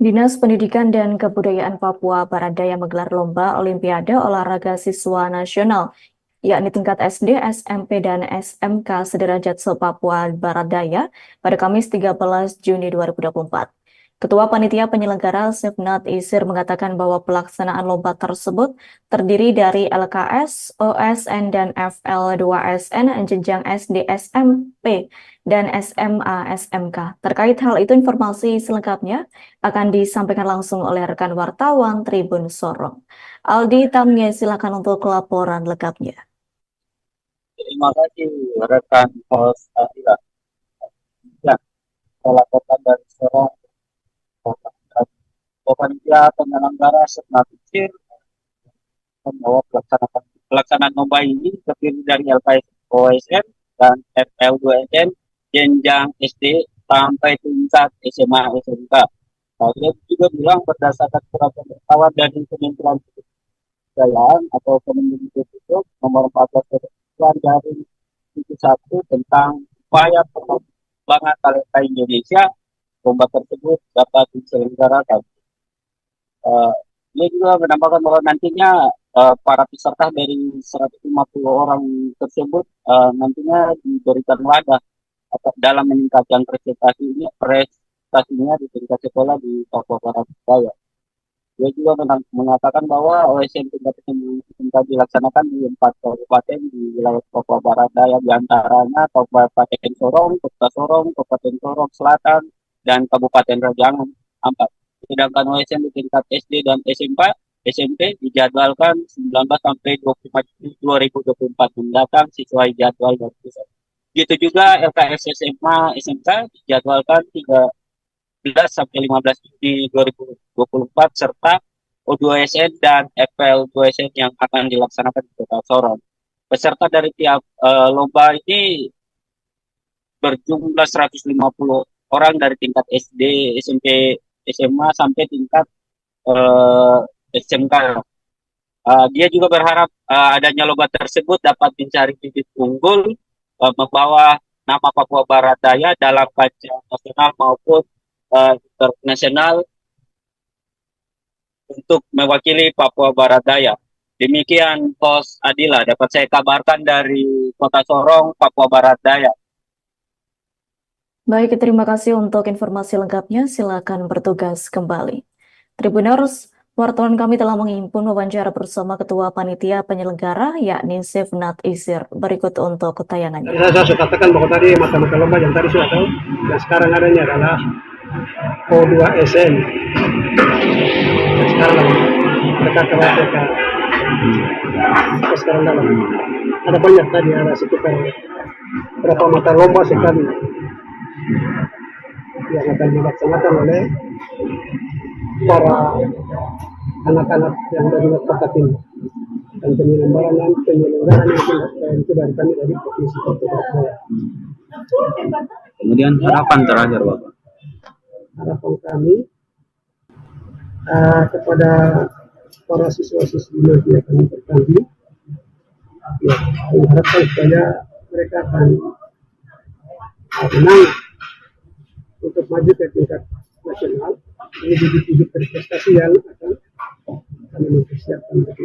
Dinas Pendidikan dan Kebudayaan Papua Barat Daya menggelar lomba Olimpiade Olahraga Siswa Nasional, yakni tingkat SD, SMP, dan SMK sederajat se-Papua Barat Daya pada Kamis 13 Juni 2024. Ketua Panitia Penyelenggara Sefnat Isir mengatakan bahwa pelaksanaan lomba tersebut terdiri dari LKS, OSN, dan FL2SN jenjang SD, SMP, dan SMA, SMK. Terkait hal itu, informasi selengkapnya akan disampaikan langsung oleh rekan wartawan Tribun Sorong. Aldi Tamye, silakan untuk laporan lengkapnya. Terima kasih rekan host Adila. Ya, saya laporkan dari Sorong. Panitia penyelenggara Sefnat Isir membawa pelaksanaan lomba ini terdiri dari LKS, OSN, dan FL2SN jenjang SD sampai tingkat SMA, SMK. Saya juga bilang berdasarkan surat pemberitahuan dari Kementerian Kebudayaan atau Kemendikbud itu nomor 14 dari 71 tentang upaya pengembangan talenta Indonesia, lomba tersebut dapat diselenggarakan. Dia juga menambahkan bahwa nantinya para peserta dari 150 orang tersebut nantinya diberikan wadah dalam meningkatkan prestasinya di tingkat sekolah di Papua Barat Daya. Dia juga mengatakan bahwa OSN tingkat tingkat dilaksanakan di 4 kabupaten di wilayah Papua Barat Daya, diantaranya Kabupaten Sorong, Kota Sorong, Kabupaten Sorong Selatan, dan Kabupaten Rajangan 4. Sedangkan OSN di tingkat SD dan SMP dijadwalkan 19 sampai 25 Juni 2024 mendatang sesuai jadwal dari pusat. Gitu juga LKS SMA SMK dijadwalkan 13 sampai 15 Juni 2024 serta O2SN dan FL2SN yang akan dilaksanakan di Kota Sorong. Peserta dari tiap lomba ini berjumlah 150 orang dari tingkat SD, SMP, SMA sampai tingkat SMK. Dia juga berharap adanya lomba tersebut dapat mencari bibit unggul membawa nama Papua Barat Daya dalam kancah nasional maupun internasional untuk mewakili Papua Barat Daya. Demikian host Adila dapat saya kabarkan dari Kota Sorong, Papua Barat Daya. Baik, terima kasih untuk informasi lengkapnya. Silakan bertugas kembali. Tribuners, wartawan kami telah menghimpun wawancara bersama Ketua Panitia Penyelenggara, yakni Sifnat Isir. Berikut untuk tayangannya. Saya sudah katakan bahwa tadi mata-mata lomba yang tadi sudah tahu, dan sekarang adanya adalah O2SN. Dan sekarang mereka sekarang dalam ada banyak tadi, ada sekitar berapa mata lomba sekali yang akan dilaksanakan oleh para anak-anak yang dari tempat ini, dan penyelenggaraan itu dari kami dari Provinsi Papua Barat. Kemudian harapan terakhir Bapak. Harapan kami kepada para siswa-siswi yang akan bertanding, ya, mengharapkan supaya mereka akan menang untuk maju ke tingkat nasional. Ini bibit-bibit berprestasi yang akan kami mempersiapkan untuk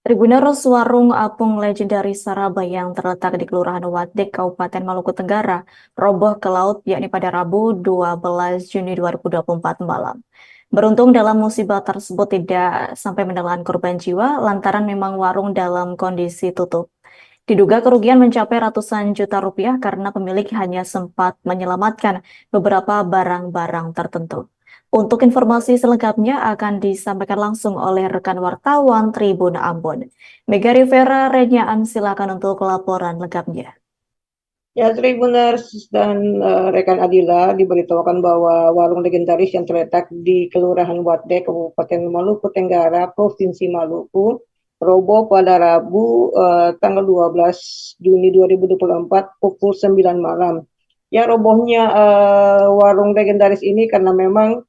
Tribuners, warung apung legendaris Sarabaya yang terletak di Kelurahan Wadek, Kabupaten Maluku Tenggara, roboh ke laut yakni pada Rabu 12 Juni 2024 malam. Beruntung dalam musibah tersebut tidak sampai menelan korban jiwa lantaran memang warung dalam kondisi tutup. Diduga kerugian mencapai ratusan juta rupiah karena pemilik hanya sempat menyelamatkan beberapa barang-barang tertentu. Untuk informasi selengkapnya akan disampaikan langsung oleh rekan wartawan Tribun Ambon. Mega Rivera Renyaan, silakan untuk laporan lengkapnya. Ya, Tribuners dan rekan Adila, diberitahukan bahwa warung legendaris yang terletak di Kelurahan Wadek, Kabupaten Maluku Tenggara, Provinsi Maluku, roboh pada Rabu tanggal 12 Juni 2024 pukul 9 malam. Ya, robohnya warung legendaris ini karena memang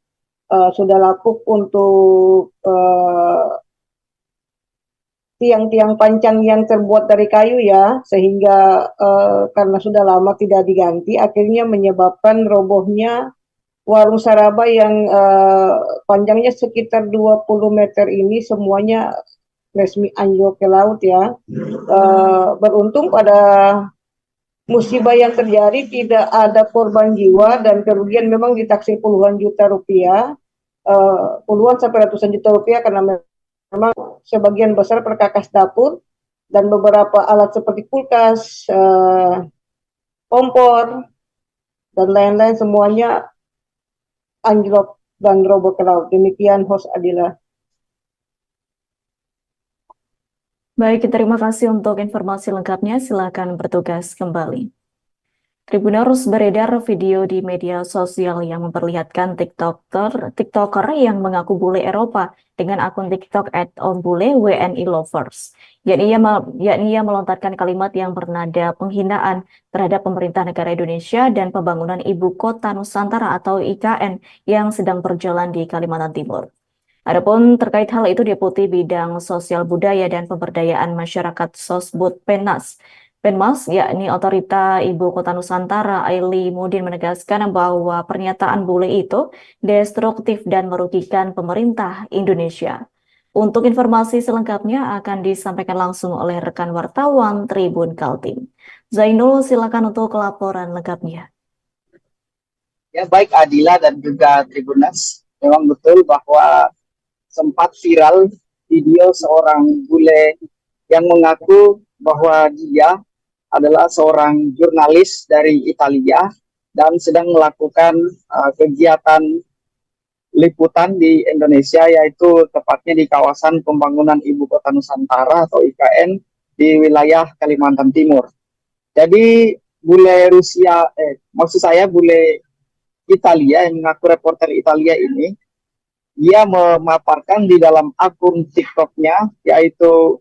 sudah lapuk untuk tiang-tiang pancang yang terbuat dari kayu ya, sehingga karena sudah lama tidak diganti, akhirnya menyebabkan robohnya warung Sarabaya yang panjangnya sekitar 20 meter ini semuanya resmi anjlok ke laut ya. Beruntung pada musibah yang terjadi tidak ada korban jiwa dan kerugian memang ditaksir puluhan juta rupiah, puluhan sampai ratusan juta rupiah karena memang sebagian besar perkakas dapur dan beberapa alat seperti kulkas, kompor, dan lain-lain semuanya anjlok dan roboh ke laut. Demikian host Adila. Baik, terima kasih untuk informasi lengkapnya. Silakan bertugas kembali. Tribuners, beredar video di media sosial yang memperlihatkan TikToker yang mengaku bule Eropa dengan akun TikTok @ombule_WNI_lovers. Yakni ia melontarkan kalimat yang bernada penghinaan terhadap pemerintah negara Indonesia dan pembangunan Ibu Kota Nusantara atau IKN yang sedang berjalan di Kalimantan Timur. Adapun terkait hal itu, Deputi Bidang Sosial Budaya dan Pemberdayaan Masyarakat Sosbud Penmas, yakni Otorita Ibu Kota Nusantara, Aili Mudin menegaskan bahwa pernyataan bule itu destruktif dan merugikan pemerintah Indonesia. Untuk informasi selengkapnya akan disampaikan langsung oleh rekan wartawan Tribun Kaltim. Zainul, silakan untuk laporan lengkapnya. Ya, baik Adila dan juga Tribunas, memang betul bahwa sempat viral video seorang bule yang mengaku bahwa dia adalah seorang jurnalis dari Italia dan sedang melakukan kegiatan liputan di Indonesia, yaitu tepatnya di kawasan pembangunan Ibu Kota Nusantara atau IKN di wilayah Kalimantan Timur. Jadi bule bule Italia yang mengaku reporter Italia ini, dia memaparkan di dalam akun TikToknya, yaitu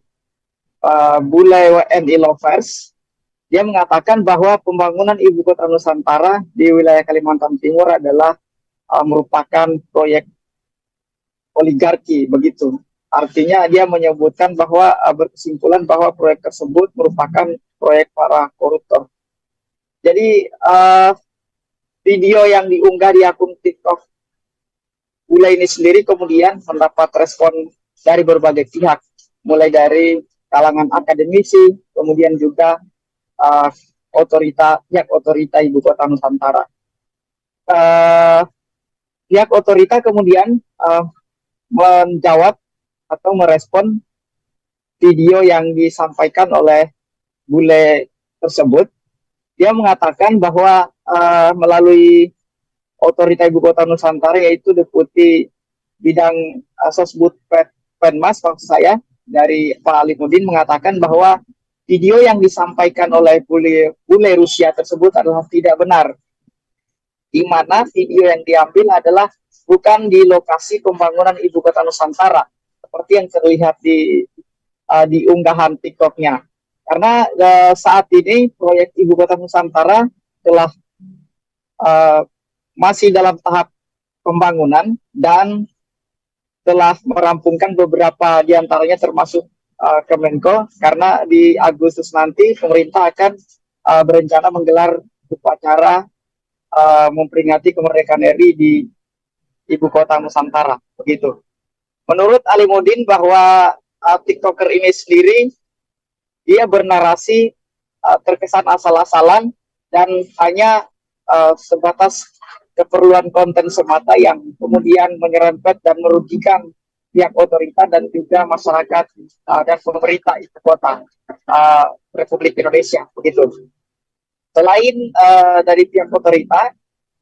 Bule WNI Lovers. Dia mengatakan bahwa pembangunan Ibu Kota Nusantara di wilayah Kalimantan Timur adalah merupakan proyek oligarki, begitu. Artinya dia menyebutkan bahwa berkesimpulan bahwa proyek tersebut merupakan proyek para koruptor. Jadi video yang diunggah di akun TikTok bule ini sendiri kemudian mendapat respon dari berbagai pihak, mulai dari kalangan akademisi, kemudian juga pihak otorita Ibu Kota Nusantara. Pihak otorita kemudian menjawab atau merespon video yang disampaikan oleh bule tersebut. Dia mengatakan bahwa melalui Otorita Ibu Kota Nusantara, yaitu Deputi Bidang Sosbud Penmas, maksud saya, dari Pak Alimudin, mengatakan bahwa video yang disampaikan oleh bule Rusia tersebut adalah tidak benar. Di mana video yang diambil adalah bukan di lokasi pembangunan Ibu Kota Nusantara, seperti yang terlihat di unggahan TikToknya. Karena saat ini proyek Ibu Kota Nusantara telah masih dalam tahap pembangunan dan telah merampungkan beberapa diantaranya termasuk Kemenko, karena di Agustus nanti pemerintah akan berencana menggelar upacara memperingati kemerdekaan RI di Ibu Kota Nusantara, begitu. Menurut Alimudin bahwa TikToker ini sendiri dia bernarasi terkesan asal-asalan dan hanya sebatas keperluan konten semata yang kemudian menyerempet dan merugikan pihak otorita dan juga masyarakat dan pemerintah Ibu Kota Republik Indonesia, begitu. Selain dari pihak otorita,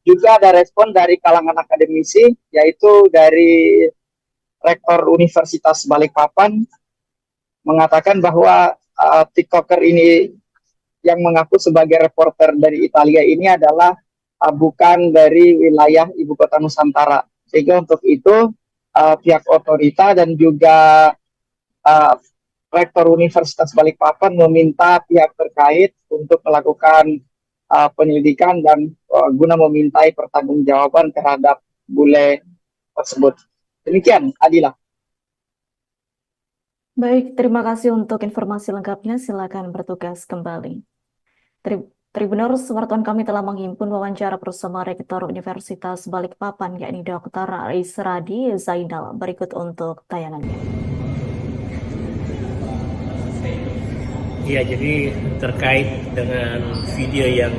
juga ada respon dari kalangan akademisi, yaitu dari Rektor Universitas Balikpapan mengatakan bahwa TikToker ini yang mengaku sebagai reporter dari Italia ini adalah bukan dari wilayah Ibu Kota Nusantara. Sehingga untuk itu pihak otorita dan juga Rektor Universitas Balikpapan meminta pihak terkait untuk melakukan penyelidikan dan guna memintai pertanggungjawaban terhadap bule tersebut. Demikian, Adila. Baik, terima kasih untuk informasi lengkapnya. Silakan bertugas kembali. Tribuners, wartawan kami telah menghimpun wawancara bersama Rektor Universitas Balikpapan, yakni Dr. Isradi Zainal. Berikut untuk tayangannya. Ya, jadi terkait dengan video yang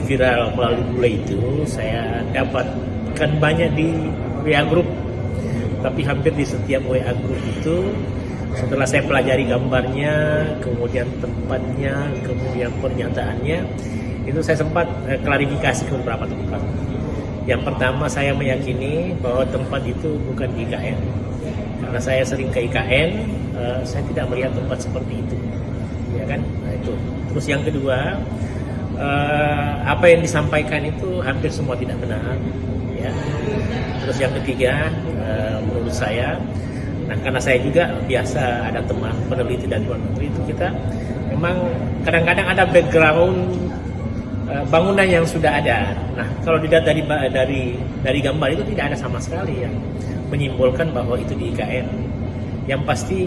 viral melalui bule itu, saya dapatkan banyak di WA Group, tapi hampir di setiap WA Group itu, setelah saya pelajari gambarnya, kemudian tempatnya, kemudian pernyataannya, itu saya sempat klarifikasi ke beberapa tempat. Yang pertama, saya meyakini bahwa tempat itu bukan di IKN. Karena saya sering ke IKN, saya tidak melihat tempat seperti itu. Ya kan? Nah, itu. Terus yang kedua, apa yang disampaikan itu hampir semua tidak benar. Ya. Terus yang ketiga, menurut saya, nah karena saya juga biasa ada teman peneliti dari luar negeri, itu kita memang kadang-kadang ada background bangunan yang sudah ada. Nah kalau dilihat dari gambar itu tidak ada sama sekali yang menyimbolkan bahwa itu di IKN. Yang pasti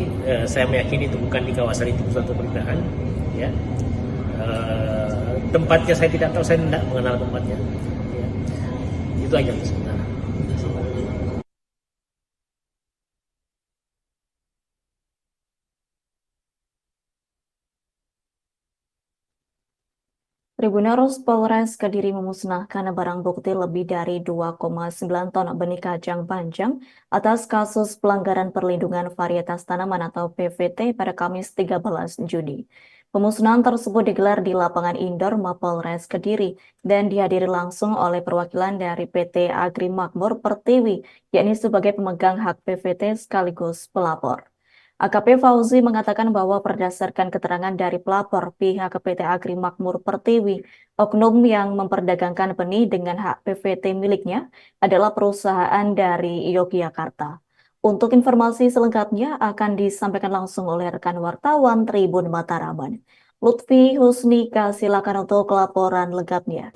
saya meyakini itu bukan di kawasan itu pusat pemerintahan, ya. Tempatnya saya tidak tahu, saya tidak mengenal tempatnya. Ya. Itu aja untuk sementara. Tribuners Polres Kediri memusnahkan barang bukti lebih dari 2,9 ton benih kacang panjang atas kasus pelanggaran perlindungan varietas tanaman atau PVT pada Kamis 13 Juni. Pemusnahan tersebut digelar di lapangan indoor Mapolres Kediri dan dihadiri langsung oleh perwakilan dari PT Agri Makmur Pertiwi, yakni sebagai pemegang hak PVT sekaligus pelapor. AKP Fauzi mengatakan bahwa berdasarkan keterangan dari pelapor, pihak PT Agri Makmur Pertiwi, oknum yang memperdagangkan benih dengan hak PVT miliknya adalah perusahaan dari Yogyakarta. Untuk informasi selengkapnya akan disampaikan langsung oleh rekan wartawan Tribun Mataraman. Lutfi Husnika, silakan untuk laporan lengkapnya.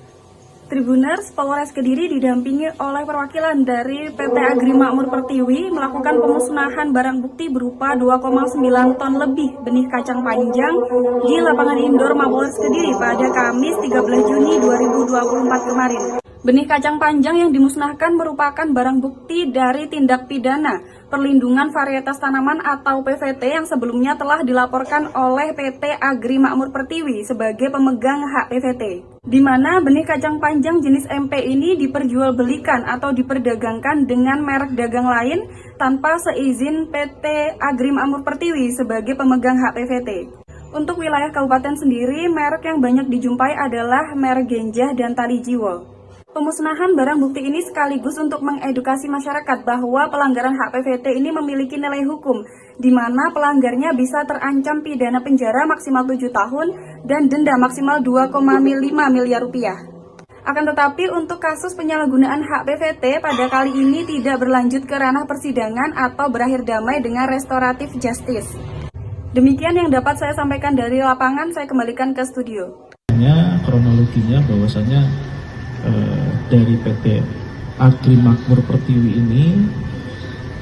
Tribuners, Polres Kediri didampingi oleh perwakilan dari PT Agri Makmur Pertiwi melakukan pemusnahan barang bukti berupa 2,9 ton lebih benih kacang panjang di lapangan indoor Mapolres Kediri pada Kamis 13 Juni 2024 kemarin. Benih kacang panjang yang dimusnahkan merupakan barang bukti dari tindak pidana perlindungan varietas tanaman atau PVT yang sebelumnya telah dilaporkan oleh PT Agri Makmur Pertiwi sebagai pemegang hak PVT. Di mana benih kacang panjang jenis MP ini diperjualbelikan atau diperdagangkan dengan merek dagang lain tanpa seizin PT Agri Makmur Pertiwi sebagai pemegang hak PVT. Untuk wilayah kabupaten sendiri, merek yang banyak dijumpai adalah merek Genjah dan Tali Jiwo. Pemusnahan barang bukti ini sekaligus untuk mengedukasi masyarakat bahwa pelanggaran hak PVT ini memiliki nilai hukum, di mana pelanggarnya bisa terancam pidana penjara maksimal 7 tahun dan denda maksimal 2,5 miliar rupiah. Akan tetapi untuk kasus penyalahgunaan hak PVT pada kali ini tidak berlanjut ke ranah persidangan atau berakhir damai dengan restoratif justice. Demikian yang dapat saya sampaikan dari lapangan, saya kembalikan ke studio. Kronologinya bahwasanya dari PT Agri Makmur Pertiwi ini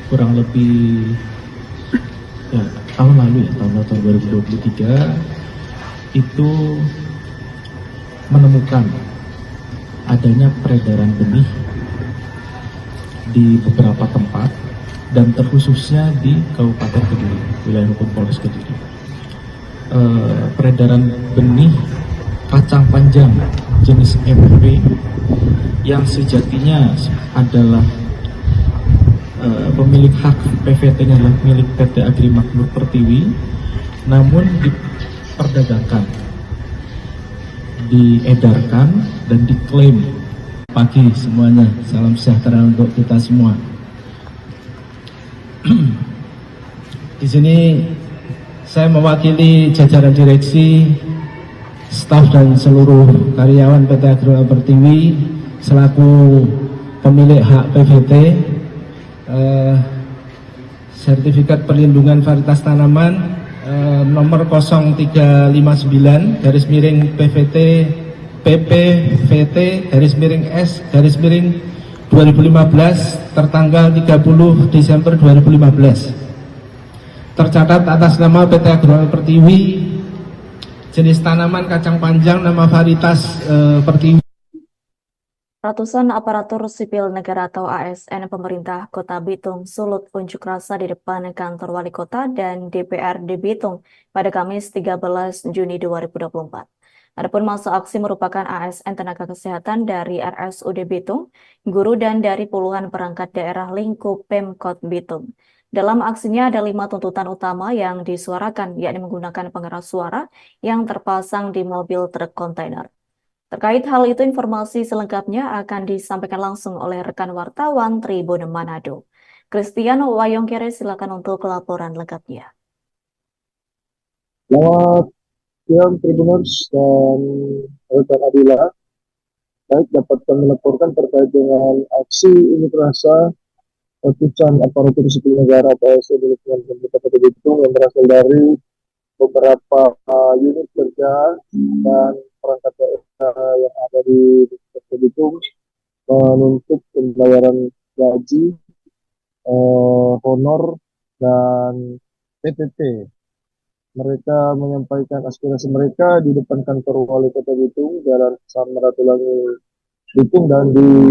kurang lebih ya, tahun lalu ya, tahun 2023 itu menemukan adanya peredaran benih di beberapa tempat dan terkhususnya di Kabupaten Kediri, wilayah hukum Polres Kediri. Peredaran benih kacang panjang jenis MP yang sejatinya adalah pemilik hak PVT-nya adalah milik PT Agri Makmur Pertiwi, namun diperdagangkan, diedarkan dan diklaim. Pagi semuanya, salam sejahtera untuk kita semua. Di sini saya mewakili jajaran direksi, staf dan seluruh karyawan PT Agri Makmur Pertiwi selaku pemilik hak PVT sertifikat perlindungan varietas tanaman nomor 0359 garis miring PVT PPVT garis miring S garis miring 2015 tertanggal 30 Desember 2015 tercatat atas nama PT Agri Makmur Pertiwi, jenis tanaman kacang panjang nama varietas Pertiwi. Ratusan aparatur sipil negara atau ASN pemerintah Kota Bitung sulut unjuk rasa di depan kantor wali kota dan DPRD Bitung pada Kamis 13 Juni 2024. Adapun masa aksi merupakan ASN tenaga kesehatan dari RSUD Bitung, guru dan dari puluhan perangkat daerah lingkup Pemkot Bitung. Dalam aksinya ada 5 tuntutan utama yang disuarakan, yakni menggunakan pengeras suara yang terpasang di mobil truk kontainer. Terkait hal itu, informasi selengkapnya akan disampaikan langsung oleh rekan wartawan Tribun Manado. Christian Wayongkere, silakan untuk laporan lengkapnya. Selamat siang Tribuners dan rekan Adila. Baik, dapat kami laporkan terkait dengan aksi unjuk rasa ratusan aparatur sipil negara atau ASN di lingkungan pemerintah Kota Bitung yang berasal dari beberapa unit kerja dan perangkat daerah yang ada di Kota Bitung menuntut pembayaran gaji Honor dan PTT. Mereka menyampaikan aspirasi mereka di depan kantor Wali Kota Bitung, Jalan Samratulangi Bitung, dan di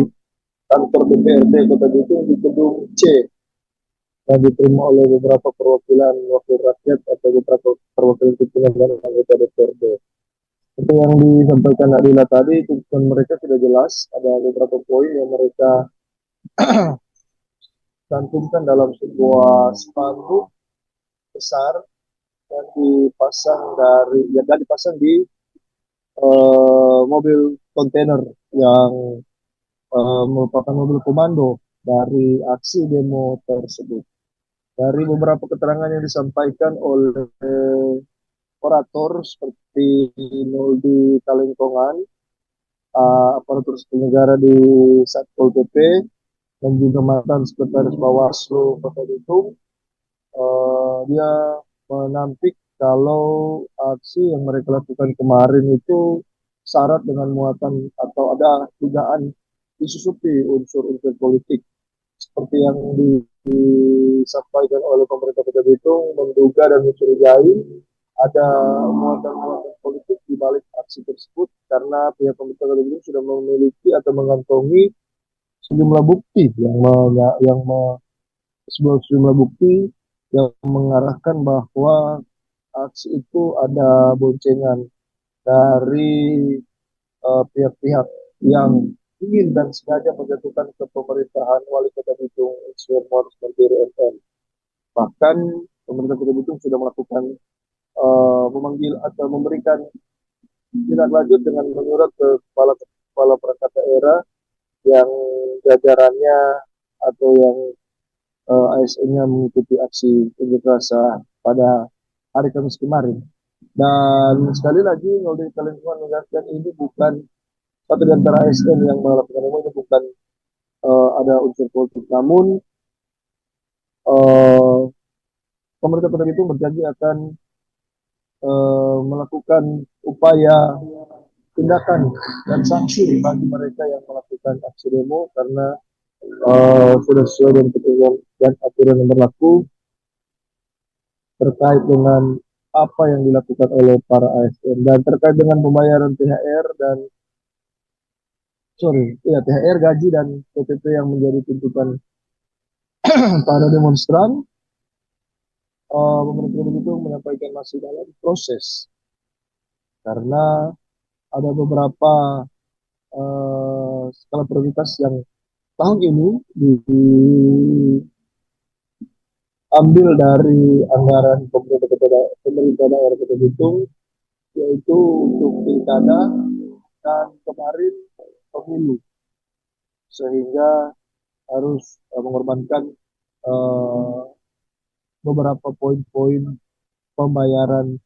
kantor DPRD Kota Bitung di gedung C, yang diterima oleh beberapa perwakilan wakil rakyat atau beberapa perwakilan pimpinan dan anggota DPRD. Seperti yang disampaikan Adila tadi, tuntutan mereka tidak jelas. Ada beberapa poin yang mereka cantumkan dalam sebuah spanduk besar yang dipasang di mobil kontainer yang merupakan mobil komando dari aksi demo tersebut. Dari beberapa keterangan yang disampaikan oleh orator seperti Noldi Kalengkongan, aparatur sipil negara di Satpol PP, dan juga mantan sekretaris Bawaslu Kota Bitung, dia menampik kalau aksi yang mereka lakukan kemarin itu syarat dengan muatan atau ada dugaan disusupi unsur-unsur politik, seperti yang disampaikan oleh pemerintah Kota Bitung, menduga dan mencurigai ada muatan-muatan politik di balik aksi tersebut karena pihak pemerintah Kota Bitung sudah memiliki atau mengantongi sejumlah bukti sejumlah bukti yang mengarahkan bahwa aksi itu ada boncengan dari pihak-pihak yang ingin dan sengaja menjatuhkan ke pemerintahan Wali Kota Bitung Insinyur Muhammad Mandiri MM. Bahkan pemerintah Kota Bitung sudah melakukan memanggil atau memberikan tindak lanjut dengan menyurat ke kepala perangkat daerah yang jajarannya atau yang ASN-nya mengikuti aksi unjuk rasa pada hari Kamis kemarin. Dan sekali lagi Noldi Kalengkongan menegaskan ini bukan satu di antara ASN yang melakukan demo, ini bukan ada unsur politik, namun pemerintah Kota Bitung berjanji akan melakukan upaya tindakan dan sanksi bagi mereka yang melakukan aksi demo karena sudah sesuai dengan ketentuan dan aturan yang berlaku terkait dengan apa yang dilakukan oleh para ASN. Dan terkait dengan pembayaran THR, gaji dan PPP yang menjadi tuntutan para demonstran, pemerintah itu menyampaikan masih dalam proses karena ada beberapa skala prioritas yang tahun ini diambil dari anggaran pemerintah daerah Kota Bitung, yaitu untuk pilkada dan kemarin pemilu, sehingga harus mengorbankan beberapa poin-poin pembayaran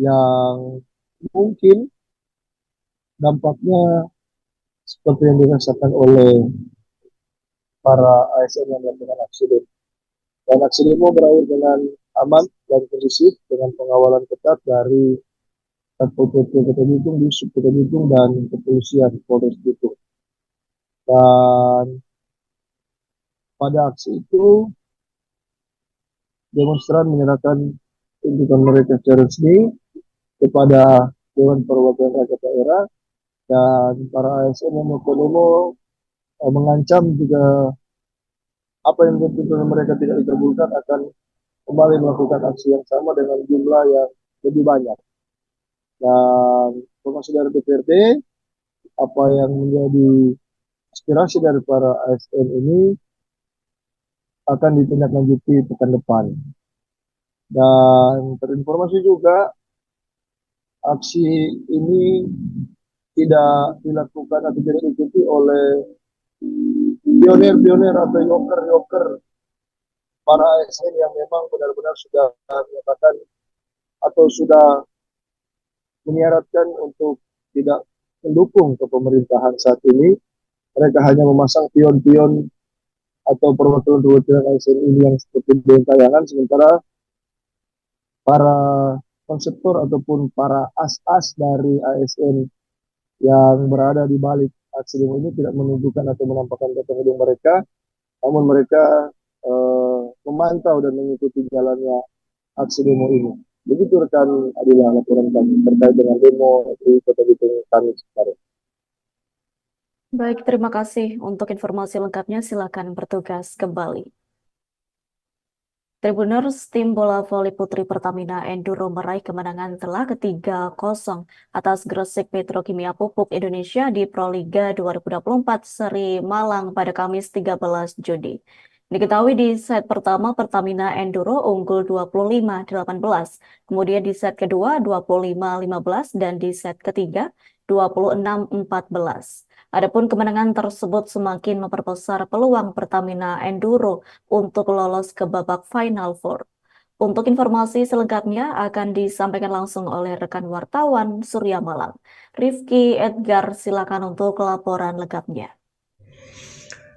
yang mungkin dampaknya seperti yang dirasakan oleh para ASN yang melakukan aksi demo. Dan aksi demo berakhir dengan aman dan kondusif dengan pengawalan ketat dari Satpol PP Kota Bitung, Disub Kota Bitung, dan kepolisian Polres Bitung. Dan pada aksi itu demonstran menyerahkan tuntutan mereka secara resmi kepada Dewan Perwakilan Rakyat Daerah, dan para ASN yang melakukan demo mengancam jika apa yang tuntutan mereka tidak dikabulkan akan kembali melakukan aksi yang sama dengan jumlah yang lebih banyak. Dan informasi dari DPRD, apa yang menjadi aspirasi dari para ASN ini akan ditindaklanjuti pekan depan. Dan terinformasi juga aksi ini tidak dilakukan atau tidak diikuti oleh pionir-pionir atau yoker-yoker para ASN yang memang benar-benar sudah menyatakan atau sudah menyiaratkan untuk tidak mendukung ke pemerintahan saat ini. Mereka hanya memasang pion-pion atau perwakilan-perwakilan ASN ini yang seperti di tayangan, sementara para konseptor ataupun para as-as dari ASN yang berada di balik aksi demo ini tidak menunjukkan atau menampakkan potong hidung mereka, namun mereka memantau dan mengikuti jalannya aksi demo ini. Begitu rekan Adila laporan kami terkait dengan demo di Kota Bitung Kamis kemarin. Baik, terima kasih untuk informasi lengkapnya. Silakan bertugas kembali. Tribuners, tim bola voli putri Pertamina Enduro meraih kemenangan telak ke-3-0 atas Gresik Petrokimia Pupuk Indonesia di Proliga 2024 Seri Malang pada Kamis 13 Juni. Diketahui di set pertama Pertamina Enduro unggul 25-18, kemudian di set kedua 25-15 dan di set ketiga 26-14. Adapun kemenangan tersebut semakin memperbesar peluang Pertamina Enduro untuk lolos ke babak Final Four. Untuk informasi selengkapnya akan disampaikan langsung oleh rekan wartawan Surya Malang. Rifki Edgar, silakan untuk laporan lengkapnya.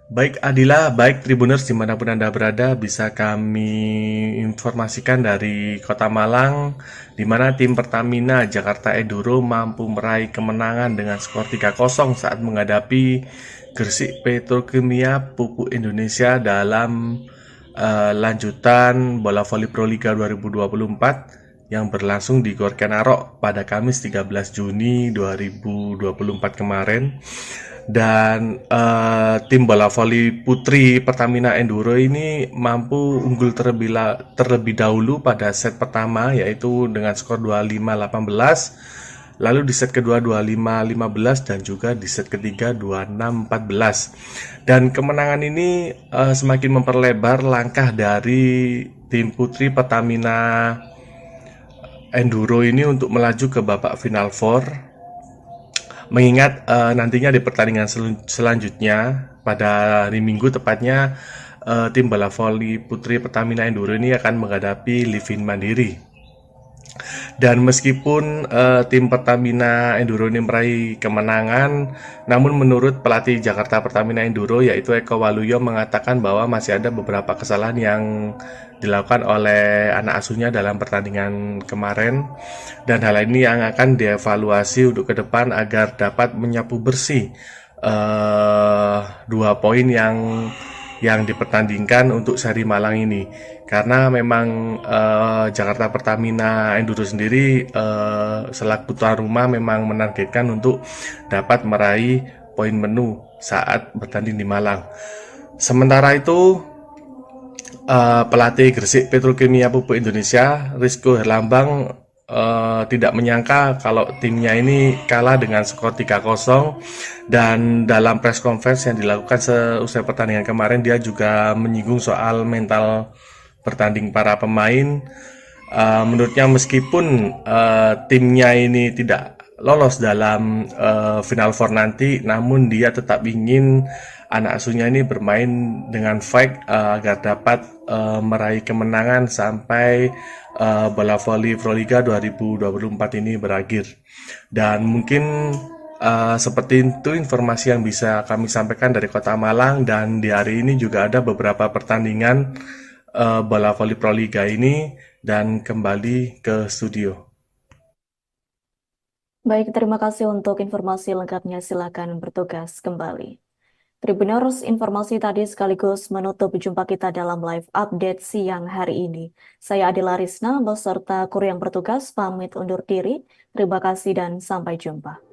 Baik Adila, baik Tribuners dimanapun Anda berada, bisa kami informasikan dari Kota Malang, di mana tim Pertamina Jakarta Enduro mampu meraih kemenangan dengan skor 3-0 saat menghadapi Gresik Petrokimia Pupuk Indonesia dalam lanjutan bola voli Proliga 2024 yang berlangsung di Gor Kenarok pada Kamis 13 Juni 2024 kemarin. Dan tim bola voli putri Pertamina Enduro ini mampu unggul terlebih dahulu pada set pertama, yaitu dengan skor 25-18, lalu di set kedua 25-15 dan juga di set ketiga 26-14. Dan kemenangan ini semakin memperlebar langkah dari tim putri Pertamina Enduro ini untuk melaju ke babak Final Four. Mengingat nantinya di pertandingan selanjutnya pada hari Minggu tepatnya tim bola voli putri Pertamina Enduro ini akan menghadapi Livin Mandiri. Dan meskipun tim Pertamina Enduro ini meraih kemenangan, namun menurut pelatih Jakarta Pertamina Enduro yaitu Eko Waluyo mengatakan bahwa masih ada beberapa kesalahan yang dilakukan oleh anak asuhnya dalam pertandingan kemarin, dan hal ini yang akan dievaluasi untuk ke depan agar dapat menyapu bersih 2 poin yang dipertandingkan untuk seri Malang ini. Karena memang Jakarta Pertamina Enduro sendiri selaku tuan rumah memang menargetkan untuk dapat meraih poin penuh saat bertanding di Malang. Sementara itu pelatih Gresik Petrokimia Pupuk Indonesia Rizko Herlambang tidak menyangka kalau timnya ini kalah dengan skor 3-0, dan dalam press conference yang dilakukan seusai pertandingan kemarin dia juga menyinggung soal mental bertanding para pemain. Menurutnya meskipun timnya ini tidak lolos dalam Final Four nanti, namun dia tetap ingin anak asuhnya ini bermain dengan fight agar dapat meraih kemenangan sampai bola voli Proliga 2024 ini berakhir. Dan mungkin seperti itu informasi yang bisa kami sampaikan dari Kota Malang, dan di hari ini juga ada beberapa pertandingan bola voli Proliga ini, dan kembali ke studio. Baik, terima kasih untuk informasi lengkapnya. Silakan bertugas kembali. Tribuners, informasi tadi sekaligus menutup jumpa kita dalam live update siang hari ini. Saya Adila Risna beserta kru yang bertugas pamit undur diri. Terima kasih dan sampai jumpa.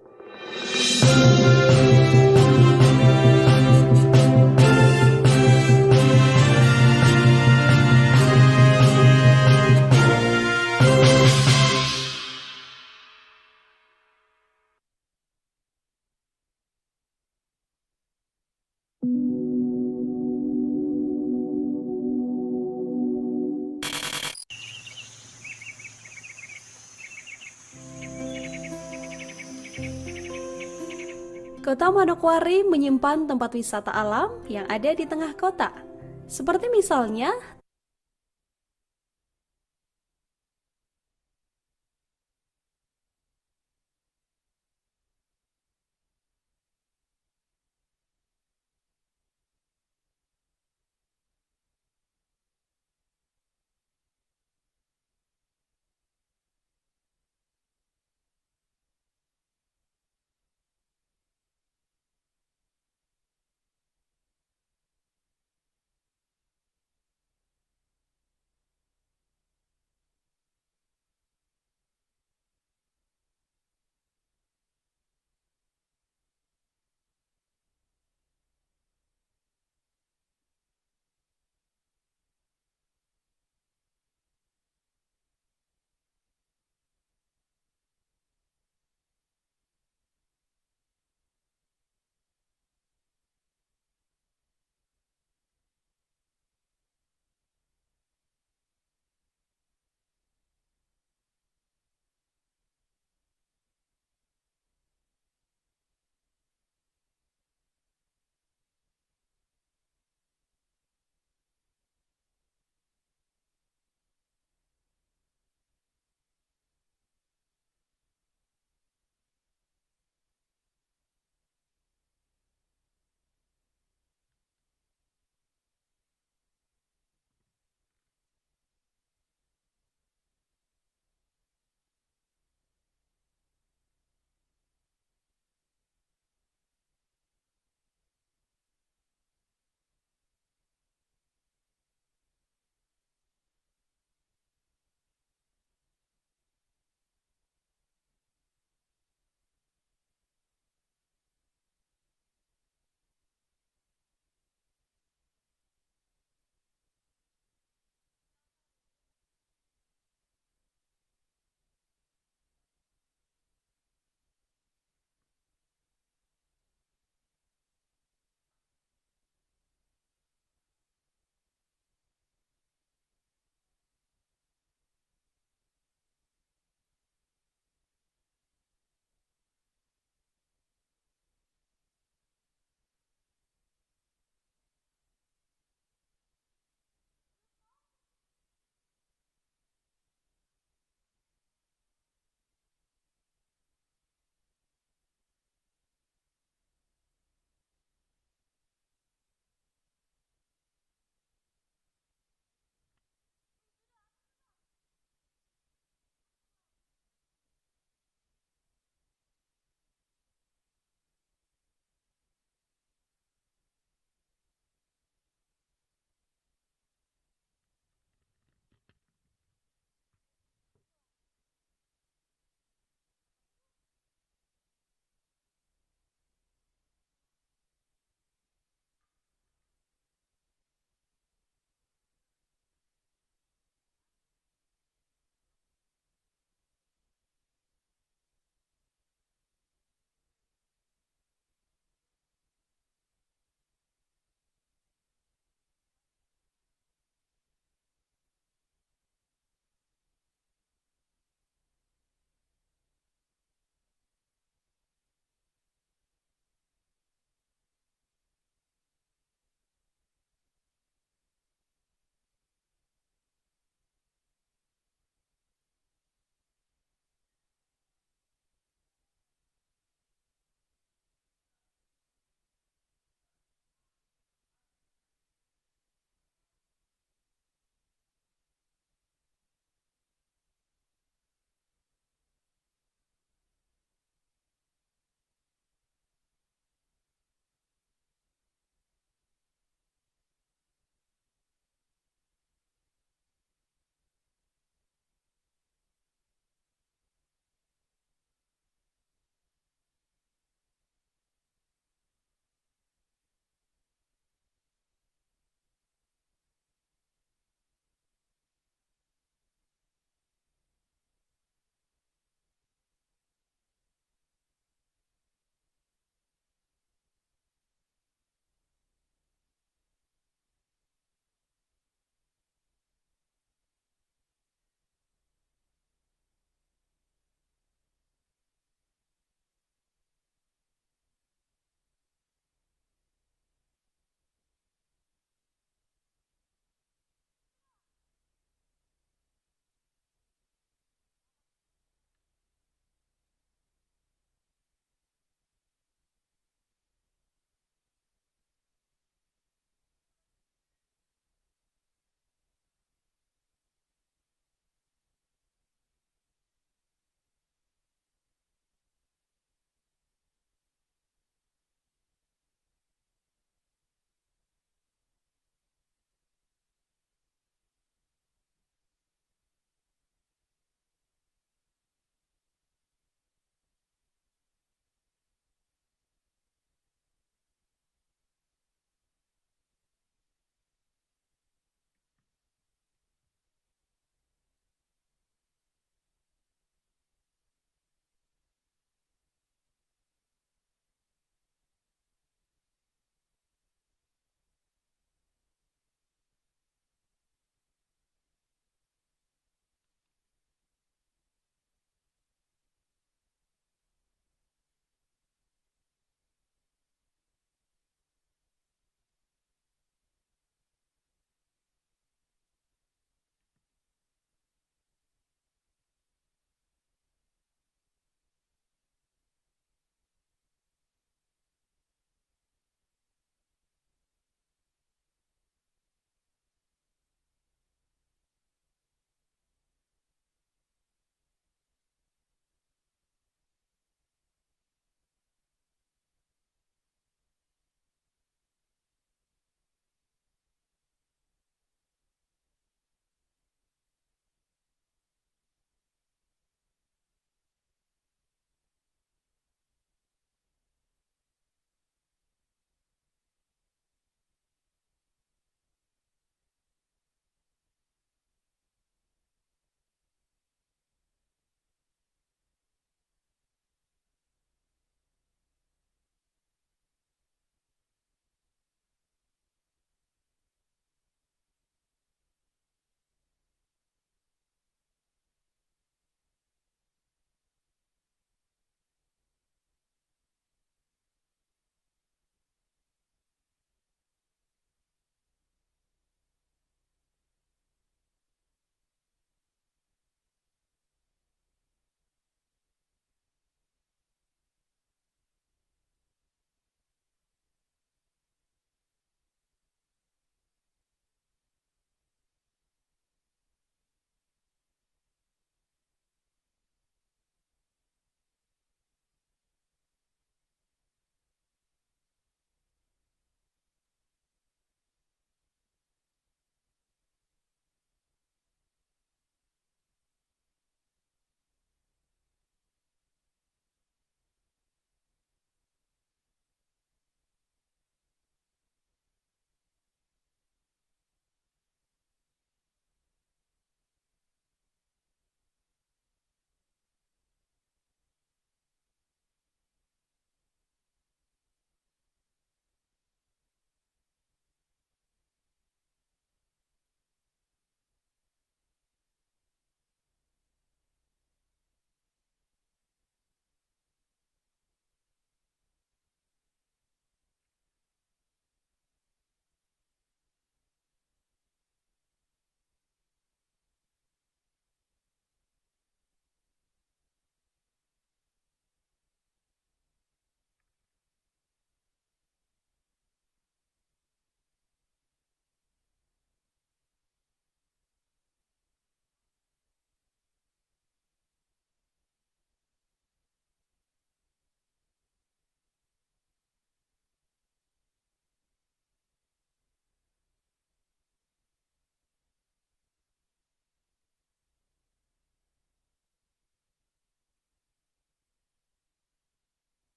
Kota Manokwari menyimpan tempat wisata alam yang ada di tengah kota. Seperti misalnya